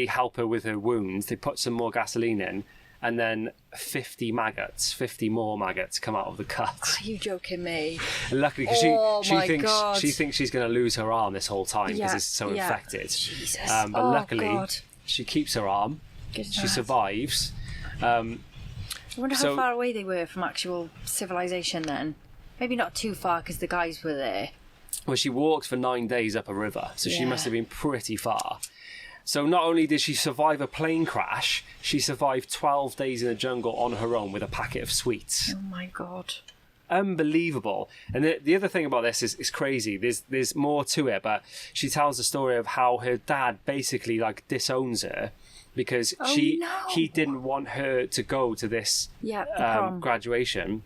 A: help her with her wounds. They put some more gasoline in, and then 50 more maggots come out of the cut.
B: Are you joking me?
A: Luckily, because she thinks she's going to lose her arm this whole time because it's so infected.
B: Jesus.
A: But luckily, she keeps her arm.
B: Goodness.
A: She survives.
B: I wonder how far away they were from actual civilization then. Maybe not too far because the guys were there.
A: Well, she walked for 9 days up a river, so she must have been pretty far. So not only did she survive a plane crash, she survived 12 days in the jungle on her own with a packet of sweets.
B: Oh my God.
A: Unbelievable. And the other thing about this is crazy. There's more to it, but she tells the story of how her dad basically like disowns her because he didn't want her to go to this graduation,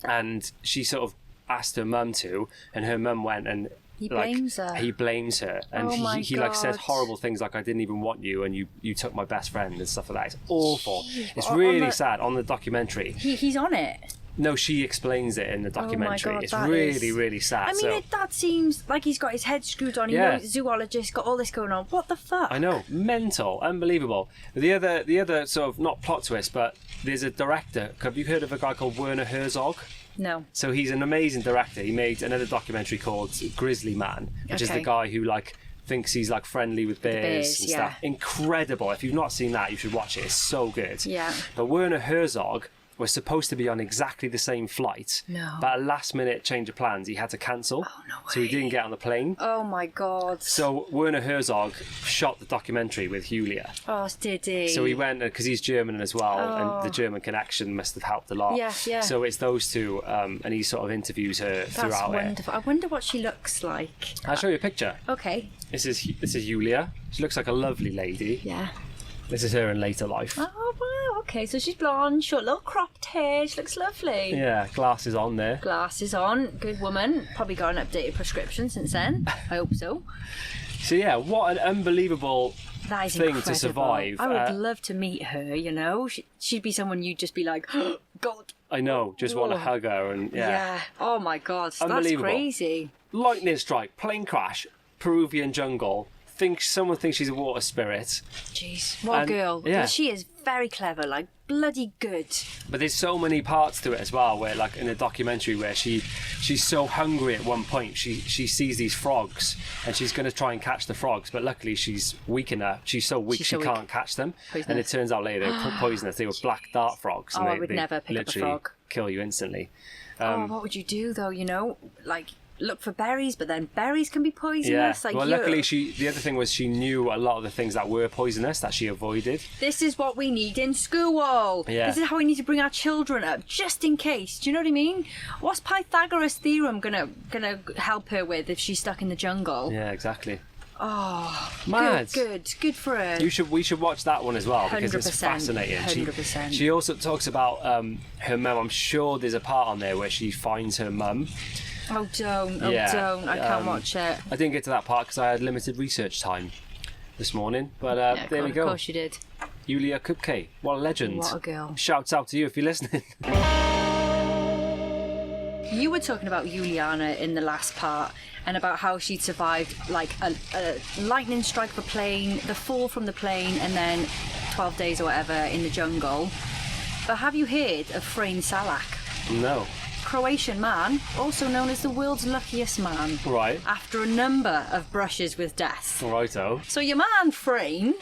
A: and she sort of asked her mum to, and her mum went, and he blames her, and he like says horrible things like, I didn't even want you, and you took my best friend and stuff like that. It's awful. It's really sad. On the documentary,
B: he's on it.
A: No, she explains it in the documentary.
B: God,
A: it's really, really sad.
B: I mean, that seems like he's got his head screwed on. He knows zoologist, got all this going on. What the fuck?
A: I know, mental, unbelievable. The other sort of, not plot twist, but there's a director. Have you heard of a guy called Werner Herzog?
B: No.
A: So he's an amazing director. He made another documentary called Grizzly Man, which is the guy who like thinks he's like friendly with bears and stuff. Incredible. If you've not seen that, you should watch it. It's so good.
B: Yeah.
A: But Werner Herzog was supposed to be on exactly the same flight.
B: No.
A: But a last minute change of plans, he had to cancel.
B: Oh, no way.
A: So he didn't get on the plane.
B: Oh my God.
A: So Werner Herzog shot the documentary with Julia.
B: Oh, did he?
A: So he went, because he's German as well, and the German connection must have helped a lot.
B: Yeah.
A: So it's those two, and he sort of interviews her throughout
B: That's wonderful. I wonder what she looks like.
A: I'll show you a picture.
B: Okay.
A: This is Julia. She looks like a lovely lady.
B: Yeah.
A: This is her in later life.
B: Oh, wow. Okay, so she's blonde, short little cropped hair. She looks lovely.
A: Yeah, glasses on there.
B: Glasses on. Good woman. Probably got an updated prescription since then. I hope so.
A: So yeah, what an unbelievable
B: thing incredible.
A: To survive.
B: I would love to meet her, you know. She'd be someone you'd just be like, oh, God.
A: I know, just want to hug her. And yeah.
B: Oh my God, that's crazy.
A: Lightning strike, plane crash, Peruvian jungle. Someone thinks she's a water spirit.
B: Jeez, what a girl.
A: Yeah.
B: She is very clever, like bloody good.
A: But there's so many parts to it as well, where like in the documentary where she's so hungry at one point, she sees these frogs and she's going to try and catch the frogs, but luckily she's weak enough. She's so weak she can't catch them. Poisonous. And it turns out later they're poisonous. They were black dart frogs. And
B: I would never pick up a frog.
A: Kill you instantly.
B: What would you do though? You know, like look for berries, but then berries can be poisonous.
A: Yeah. Like, well, luckily the other thing was she knew a lot of the things that were poisonous that she avoided.
B: This is what we need in school.
A: Yeah.
B: This is how we need to bring our children up, just in case. Do you know what I mean? What's Pythagoras' theorem gonna help her with if she's stuck in the jungle?
A: Yeah, exactly.
B: Oh,
A: mad.
B: Good for her.
A: We should watch that one as well because
B: 100%,
A: it's fascinating.
B: 100%.
A: She also talks about her mum. I'm sure there's a part on there where she finds her mum.
B: Oh, don't. I can't watch it.
A: I didn't get to that part because I had limited research time this morning. But there we go.
B: Of course you did.
A: Julia Kupke, what a legend.
B: What a girl.
A: Shouts out to you if you're listening.
B: You were talking about Juliana in the last part and about how she'd survived like a lightning strike of a plane, the fall from the plane, and then 12 days or whatever in the jungle. But have you heard of Salac?
A: No.
B: Croatian man, also known as the world's luckiest man.
A: Right.
B: After a number of brushes with death.
A: Righto.
B: So your man, Frayne,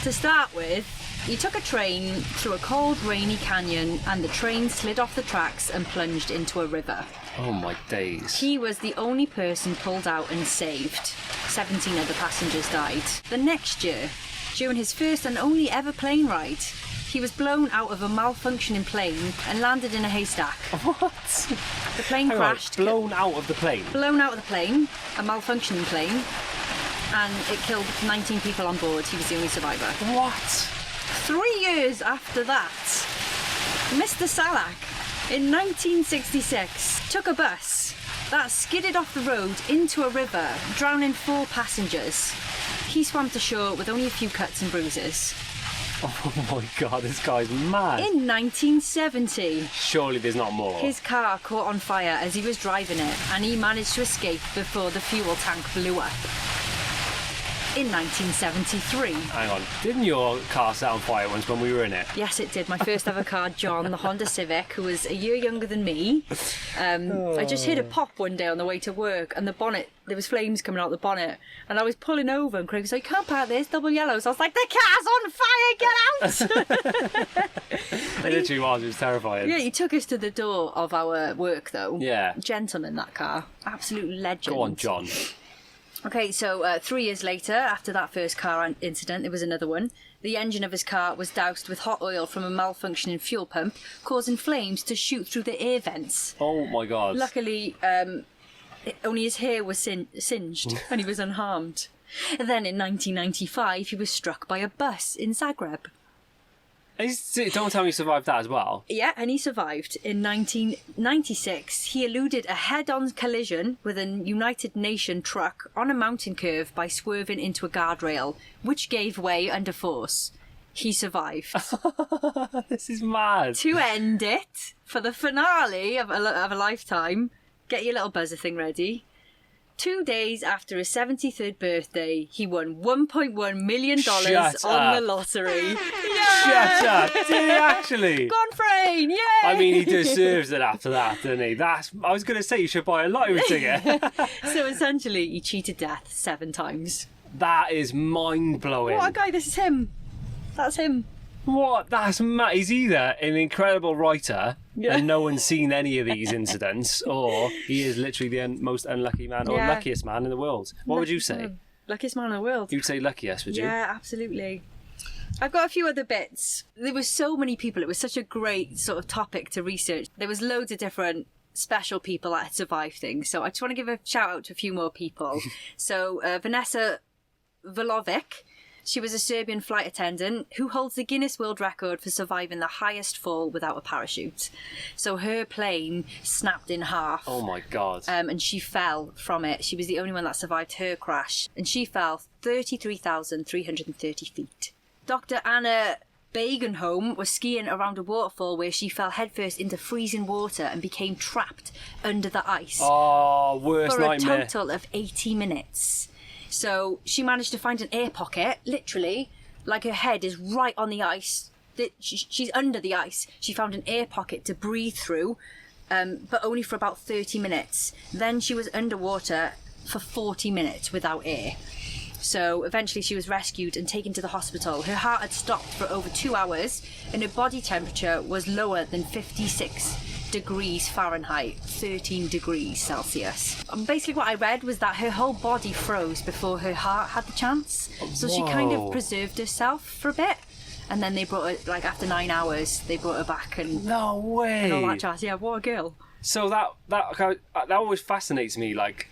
B: to start with, he took a train through a cold, rainy canyon and the train slid off the tracks and plunged into a river.
A: Oh my days.
B: He was the only person pulled out and saved. 17 other passengers died. The next year, During his first and only ever plane ride, he was blown out of a malfunctioning plane and landed in a haystack.
A: What?
B: The plane
A: Hang on,
B: crashed.
A: blown out of the plane.
B: Blown out of the plane, a malfunctioning plane, and it killed 19 people on board. He was the only survivor.
A: What?
B: 3 years after that, Mr. Salac, in 1966, took a bus that skidded off the road into a river, drowning 4 passengers. He swam to shore with only a few cuts and bruises.
A: Oh my god, this guy's mad.
B: In 1970,
A: Surely there's not more.
B: his car caught on fire as he was driving it, and he managed to escape before the fuel tank blew up. In 1973.
A: Hang on, didn't your car set on fire once when we were in it?
B: Yes, it did. My first ever car, John, the Honda Civic, who was a year younger than me. I just heard a pop one day on the way to work, and the bonnet, there was flames coming out the bonnet, and I was pulling over, and Craig was like, "You can't park this, double yellows." I was like, "The car's on fire, get out!"
A: It literally was, it was terrifying.
B: Yeah, he took us to the door of our work, though.
A: Yeah.
B: Gentleman, that car. Absolute legend.
A: Go on, John.
B: Okay, so 3 years later, after that first car incident, there was another one. The engine of his car was doused with hot oil from a malfunctioning fuel pump, causing flames to shoot through the air vents.
A: Oh my god.
B: Luckily, only his hair was singed and he was unharmed. Then in 1995, he was struck by a bus in Zagreb.
A: Don't tell me you survived that as well.
B: Yeah, and he survived. In 1996, he eluded a head-on collision with a United Nations truck on a mountain curve by swerving into a guardrail, which gave way under force. He survived.
A: This is mad.
B: To end it, for the finale of a lifetime, get your little buzzer thing ready. 2 days after his 73rd birthday, he won $1.1 million on the lottery.
A: Shut up! Did he actually?
B: Gone Frayne, yay!
A: I mean, he deserves it after that, doesn't he? I was going to say you should buy a lottery ticket.
B: So essentially, he cheated death 7 times.
A: That is mind-blowing.
B: What a guy, this is him. That's him.
A: What? That's mad. He's either an incredible writer and no one's seen any of these incidents, or he is literally the most unlucky man or luckiest man in the world. What would you say?
B: Luckiest man in the world.
A: You'd say luckiest, would you?
B: Yeah, absolutely. I've got a few other bits. There were so many people. It was such a great sort of topic to research. There was loads of different special people that had survived things. So I just want to give a shout out to a few more people. So Vanessa Volovic. She was a Serbian flight attendant who holds the Guinness World Record for surviving the highest fall without a parachute. So her plane snapped in half.
A: Oh my god.
B: And she fell from it. She was the only one that survived her crash. And she fell 33,330 feet. Dr. Anna Bagenholm was skiing around a waterfall where she fell headfirst into freezing water and became trapped under the ice.
A: Oh, worst nightmare.
B: For a total of 80 minutes. So she managed to find an air pocket, literally, like her head is right on the ice. She's under the ice. She found an air pocket to breathe through, but only for about 30 minutes. Then she was underwater for 40 minutes without air. So eventually she was rescued and taken to the hospital. Her heart had stopped for over 2 hours and her body temperature was lower than 56 degrees Fahrenheit, 13 degrees Celsius. Basically what I read was that her whole body froze before her heart had the chance. So she kind of preserved herself for a bit. And then they brought her, like after 9 hours, they brought her back and...
A: No way!
B: And all that jazz. Yeah, what a girl.
A: So that always fascinates me, like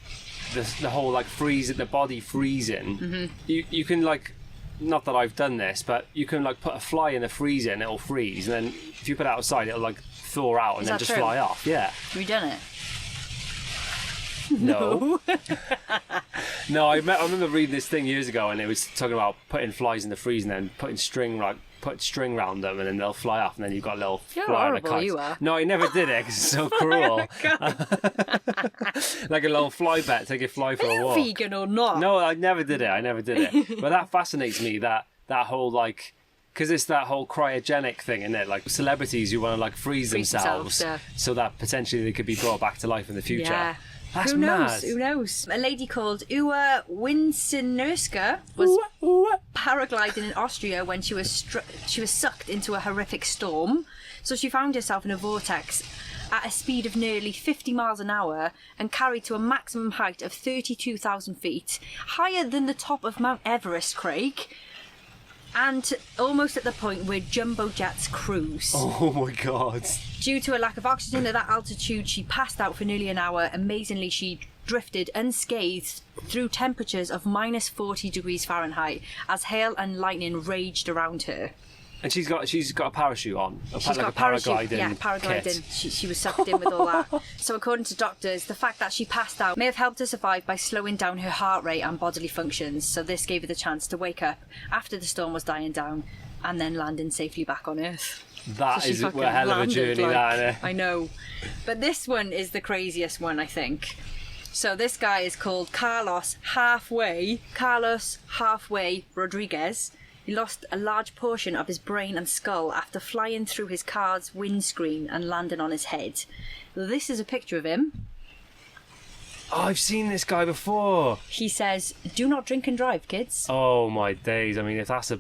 A: the whole like the body freezing. Mm-hmm. You can like, not that I've done this, but you can like put a fly in the freezer and it'll freeze, and then if you put it outside, it'll like thaw out and then just fly off. Yeah.
B: Have you done it?
A: No. No, I remember reading this thing years ago, and it was talking about putting flies in the freezer and then put string around them, and then they'll fly off, and then you've got a little fly on a kite.
B: You are.
A: No, I never did it because it's so cruel. Like a little fly bet, take a fly for a walk.
B: Vegan or not?
A: No, I never did it. But that fascinates me. That whole like. Because it's that whole cryogenic thing, isn't it? Like celebrities who want to like freeze themselves so that potentially they could be brought back to life in the future.
B: Yeah.
A: That's
B: Who knows?
A: mad.
B: Who knows? A lady called Uwa Winsinurska was paragliding in Austria when she was sucked into a horrific storm. So she found herself in a vortex at a speed of nearly 50 miles an hour and carried to a maximum height of 32,000 feet, higher than the top of Mount Everest, Craig. and almost at the point where jumbo jets cruise.
A: Oh my God.
B: Due to a lack of oxygen at that altitude, she passed out for nearly an hour. Amazingly, she drifted unscathed through temperatures of minus 40 degrees Fahrenheit as hail and lightning raged around her.
A: And she's got a parachute on.
B: She's got a
A: paragliding.
B: Yeah, paragliding. She was sucked in with all that. So according to doctors, the fact that she passed out may have helped her survive by slowing down her heart rate and bodily functions. So this gave her the chance to wake up after the storm was dying down and then landing safely back on Earth.
A: That is a hell of a journey, that, isn't it?
B: I know. But this one is the craziest one, I think. So this guy is called Carlos Halfway Rodriguez. He lost a large portion of his brain and skull after flying through his car's windscreen and landing on his head. This is a picture of him.
A: Oh, I've seen this guy before.
B: He says, "Do not drink and drive, kids."
A: Oh my days. I mean, if that's a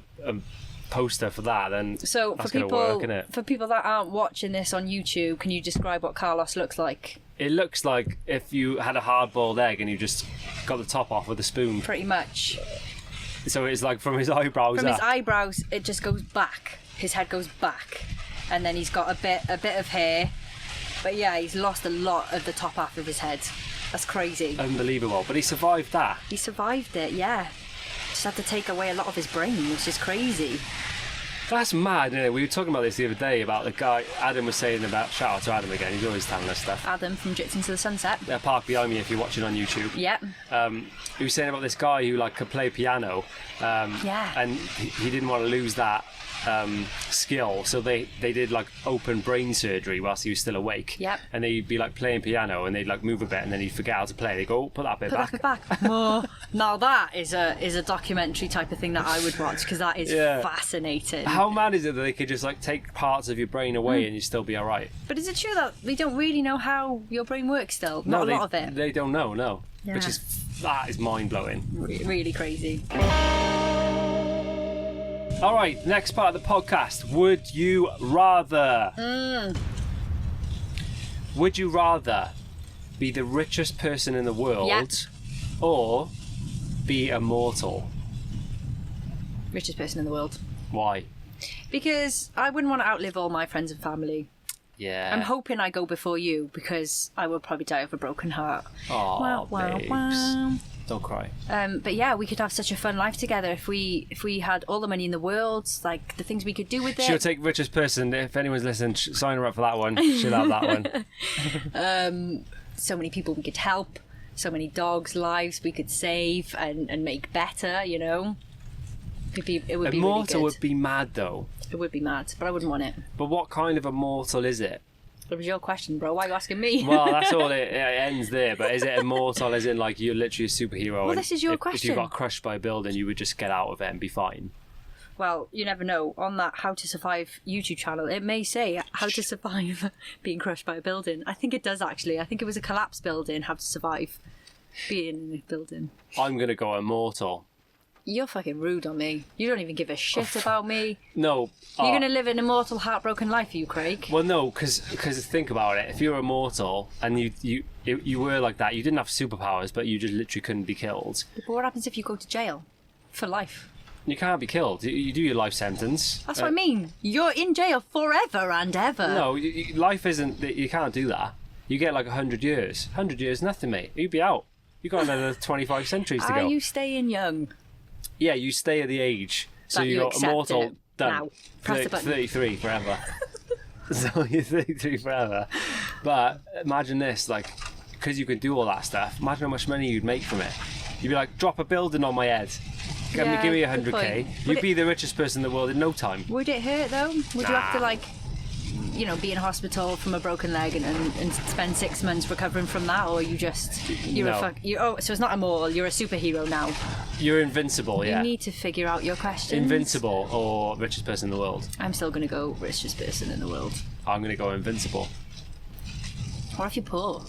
A: poster for that, then
B: so
A: that's
B: for people,
A: gonna work, innit?
B: For people that aren't watching this on YouTube, can you describe what Carlos looks like?
A: It looks like if you had a hard-boiled egg and you just got the top off with a spoon.
B: Pretty much.
A: So it's like from his eyebrows
B: From
A: up.
B: his eyebrows, it just goes back. His head goes back, and then he's got a bit of hair. But yeah, he's lost a lot of the top half of his head. That's crazy.
A: Unbelievable. But he survived that.
B: He survived it, yeah. Just had to take away a lot of his brain, which is crazy.
A: That's mad, isn't it? We were talking about this the other day about the guy Adam was saying about. Shout out to Adam again. He's always telling us stuff.
B: Adam from Jits into the Sunset.
A: Park behind me if you're watching on YouTube.
B: Yep.
A: He was saying about this guy who could play piano.
B: Yeah.
A: And he didn't want to lose that skill, so they did open brain surgery whilst he was still awake.
B: Yep.
A: And they'd be playing piano and they'd move a bit and then he'd forget how to play. They go, put that bit back.
B: Put that bit back. Well, now that is a documentary type of thing that I would watch because that is fascinating.
A: How mad is it that they could just take parts of your brain away and you'd still be alright?
B: But is it true that we don't really know how your brain works still? Not a lot of it.
A: They don't know, no.
B: Yeah.
A: That is mind blowing.
B: Really crazy.
A: All right, next part of the podcast. Would you rather? Would you rather be the richest person in the world or be immortal?
B: Richest person in the world.
A: Why?
B: Because I wouldn't want to outlive all my friends and family.
A: Yeah.
B: I'm hoping I go before you because I will probably die of a broken heart.
A: Oh, babes. Don't cry.
B: But yeah, we could have such a fun life together if we had all the money in the world, the things we could do with it.
A: She'll take richest person. If anyone's listening, sign her up for that one. She'll have that one.
B: So many people we could help, so many dogs' lives we could save and make better, you know. It would be
A: Immortal
B: really good.
A: would be mad though.
B: It would be mad, but I wouldn't want it.
A: But what kind of immortal is it?
B: That was your question, bro. Why are you asking me?
A: Well, that's all. It ends there. But is it immortal as in you're literally a superhero?
B: Well, this is your question.
A: If you got crushed by a building, you would just get out of it and be fine.
B: Well, you never know. On that How to Survive YouTube channel, it may say how to survive being crushed by a building. I think it does, actually. I think it was a collapsed building, how to survive being in a building.
A: I'm going to go immortal.
B: You're fucking rude on me. You don't even give a shit about me.
A: No.
B: You're going to live an immortal, heartbroken life, are you, Craig?
A: Well, no, because think about it. If you were immortal and you were like that, you didn't have superpowers, but you just literally couldn't be killed.
B: But what happens if you go to jail for life?
A: You can't be killed. You do your life sentence.
B: That's what I mean. You're in jail forever and ever.
A: No, life isn't. You can't do that. You get 100 years. 100 years, nothing, mate. You'd be out. You've got another 25 centuries to go.
B: Are you staying young?
A: Yeah, you stay at the age. So
B: that
A: you got immortal
B: it.
A: done.
B: Now, press the button.
A: 33 forever. So you're 33 forever. But imagine this, because you can do all that stuff, imagine how much money you'd make from it. You'd be drop a building on my head. Give me 100k. You'd be the richest person in the world in no time.
B: Would it hurt though? Would you have to be in hospital from a broken leg and spend 6 months recovering from that, or so it's not immortal. You're a superhero now.
A: You're invincible. Yeah.
B: You need to figure out your questions.
A: Invincible or richest person in the world.
B: I'm still gonna go richest person in the world.
A: I'm gonna go invincible.
B: What if you're poor?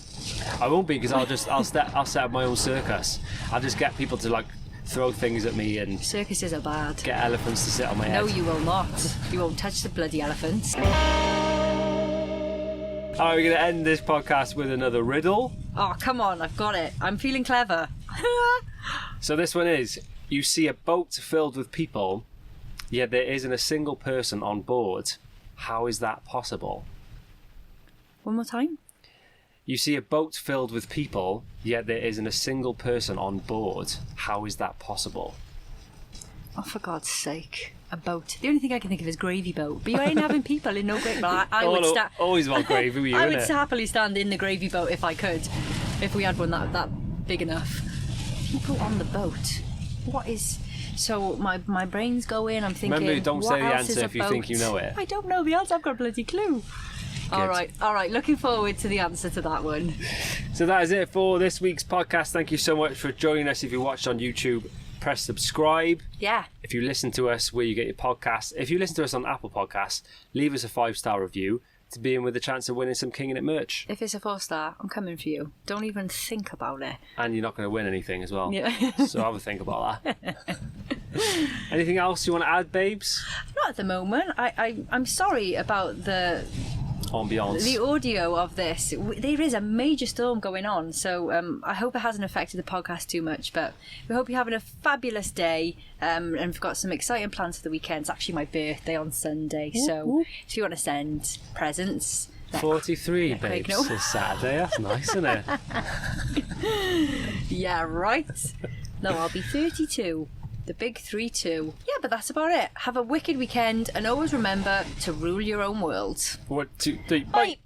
A: I won't be because I'll set up my own circus. I'll just get people to throw things at me and
B: circuses are bad.
A: Get elephants to sit on my head.
B: No, you will not. You won't touch the bloody elephants.
A: Alright, we're going to end this podcast with another riddle.
B: Oh, come on, I've got it. I'm feeling clever.
A: So this one is, you see a boat filled with people, yet there isn't a single person on board. How is that possible?
B: One more time.
A: You see a boat filled with people, yet there isn't a single person on board. How is that possible?
B: Oh, for God's sake. A boat. The only thing I can think of is gravy boat. But you ain't having people in no gravy boat. I would
A: always want gravy with you,
B: I would
A: innit?
B: happily stand in the gravy boat if I could. If we had one that big enough. People on the boat. What is... So my brain's going, I'm thinking...
A: Remember, don't
B: what
A: say the
B: else is
A: answer
B: a
A: if you
B: boat?
A: think you know it.
B: I don't know the answer. I've got a bloody clue. All right. Looking forward to the answer to that one.
A: So that is it for this week's podcast. Thank you so much for joining us. If you watched on YouTube, press subscribe.
B: Yeah.
A: If you listen to us where you get your podcasts, if you listen to us on Apple Podcasts, leave us a 5-star review to be in with a chance of winning some Kinging It merch.
B: If it's a 4-star, I'm coming for you. Don't even think about it.
A: And you're not going to win anything as well.
B: Yeah.
A: So have a think about that. Anything else you want to add, babes?
B: Not at the moment. I'm sorry about the
A: Ambiance.
B: audio of this. There is a major storm going on, so I hope it hasn't affected the podcast too much, but we hope you're having a fabulous day, and we've got some exciting plans for the weekend. It's actually my birthday on Sunday, so if you want to send presents...
A: 43, babes.
B: No.
A: It's Saturday. That's nice, isn't it?
B: Yeah, right. No, I'll be 32. The big 3-2. Yeah, but that's about it. Have a wicked weekend, and always remember to rule your own world.
A: 1, 2, 3,
B: Bye.